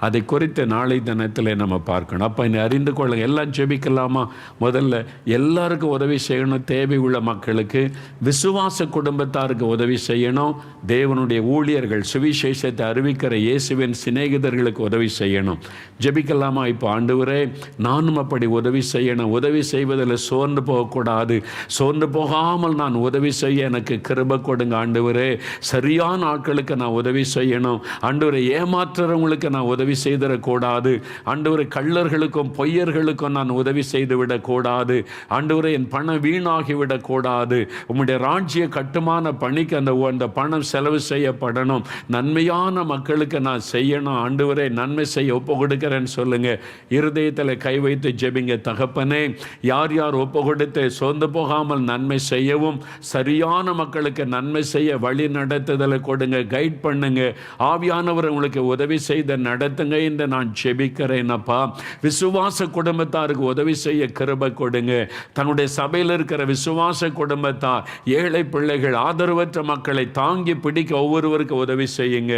[SPEAKER 1] அதை குறித்து நாளை தினத்தில் நம்ம பார்க்கணும். அப்போ என்னை அறிந்து கொள்ளுங்க. எல்லாம் ஜெபிக்கலாமா? முதல்ல எல்லாருக்கும் உதவி செய்யணும். தேவை உள்ள மக்களுக்கு, விசுவாச குடும்பத்தாருக்கு உதவி செய்யணும். தேவனுடைய ஊழியர்கள், சுவிசேஷத்தை அறிவிக்கிற இயேசுவின் சிநேகிதர்களுக்கு உதவி செய்யணும். ஜெபிக்கலாமா? இப்போ ஆண்டவரே, நானும் அப்படி உதவி செய்யணும். உதவி செய்வதில் சோர்ந்து போகக்கூடாது. சோர்ந்து போகாமல் நான் உதவி செய்ய எனக்கு கிருபை கொடுங்க ஆண்டவரே. சரியான ஆட்களுக்கு நான் உதவி செய்யணும் ஆண்டவரே. ஏமாற்றுறவங்களுக்கு நான் உதவி செய்திடக்கூடாது ஆண்டவரே. கள்ளர்களுக்கும் பொய்யர்களுக்கும் நான் உதவி செய்து விடக்கூடாது ஆண்டவரே. என் பணம் வீணாகிவிடக்கூடாது. உம்முடைய ராஜ்ய கட்டுமான பணிக்கு அந்த பணம் செலவு செய்யப்படணும். நன்மையான மக்களுக்கு நான் செய்யணும் ஆண்டவரே. நன்மை செய்ய ஒப்பு கொடுக்கிறேன்னு சொல்லுங்க. இருதயத்தில் கை வைத்து ஜெபிங்க. தகப்பனே, யார் யார் ஒப்பு கொடுத்து சோர்ந்து போகாமல் நன்மை செய்யவும், சரியான மக்களுக்கு நன்மை செய்ய வழி நடத்துதலை கொடுங்க, கைட் பண்ணுங்க. ஆவியானவர் உங்களுக்கு உதவி செய்த நடத்துங்க என்று நான் ஜெபிக்கிறேன் அப்பா. விசுவாச குடும்பத்தாருக்கு உதவி செய்ய கிருபை கொடுங்க. தன்னுடைய சபையில் இருக்கிற விசுவாச குடும்பத்தார், ஏழை பிள்ளைகள், ஆதரவற்ற மக்களை தாங்கி பிடிக்க ஒவ்வொருவருக்கு உதவி செய்யுங்க.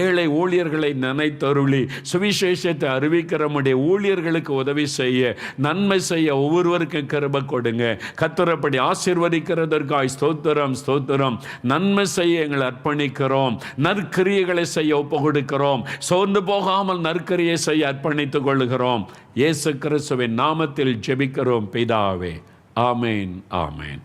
[SPEAKER 1] ஏழை ஊழியர்களை நினைத்தருளி சுவிசேஷத்தை அறிவிக்கிற நம்முடைய ஊழியர்களுக்கு உதவி செய்ய, நன்மை செய்ய ஒவ்வொருவருக்கும் கிருபை கொடுங்க. கர்த்தரப்படி ஆசீர்வதிக்கிறதற்காய் ஸ்தோத்திரம், ஸ்தோத்திரம். நன்மை செய்ய எங்களை அர்ப்பணிக்கிறோம். நற்கிரியைகளை செய்ய ஒப்பு கொடுக்கிறோம். சோர்ந்து போகாமல் நற்கிரியை செய்ய அர்ப்பணித்துக் கொள்கிறோம். இயேசு கிறிஸ்துவின் நாமத்தில் ஜெபிக்கிறோம் பிதாவே. ஆமேன், ஆமேன்.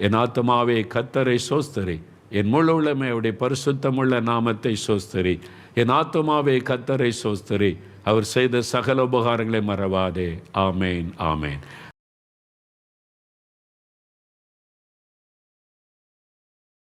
[SPEAKER 1] என் ஆத்துமாவே கர்த்தரை சோஸ்தரி, என் முழு உள்ளமையுடைய பரிசுத்தமுள்ள நாமத்தை சோஸ்தரி. என் ஆத்துமாவே கர்த்தரை சோஸ்தரி, அவர் செய்த சகல உபகாரங்களை மறவாதே. ஆமேன், ஆமேன்.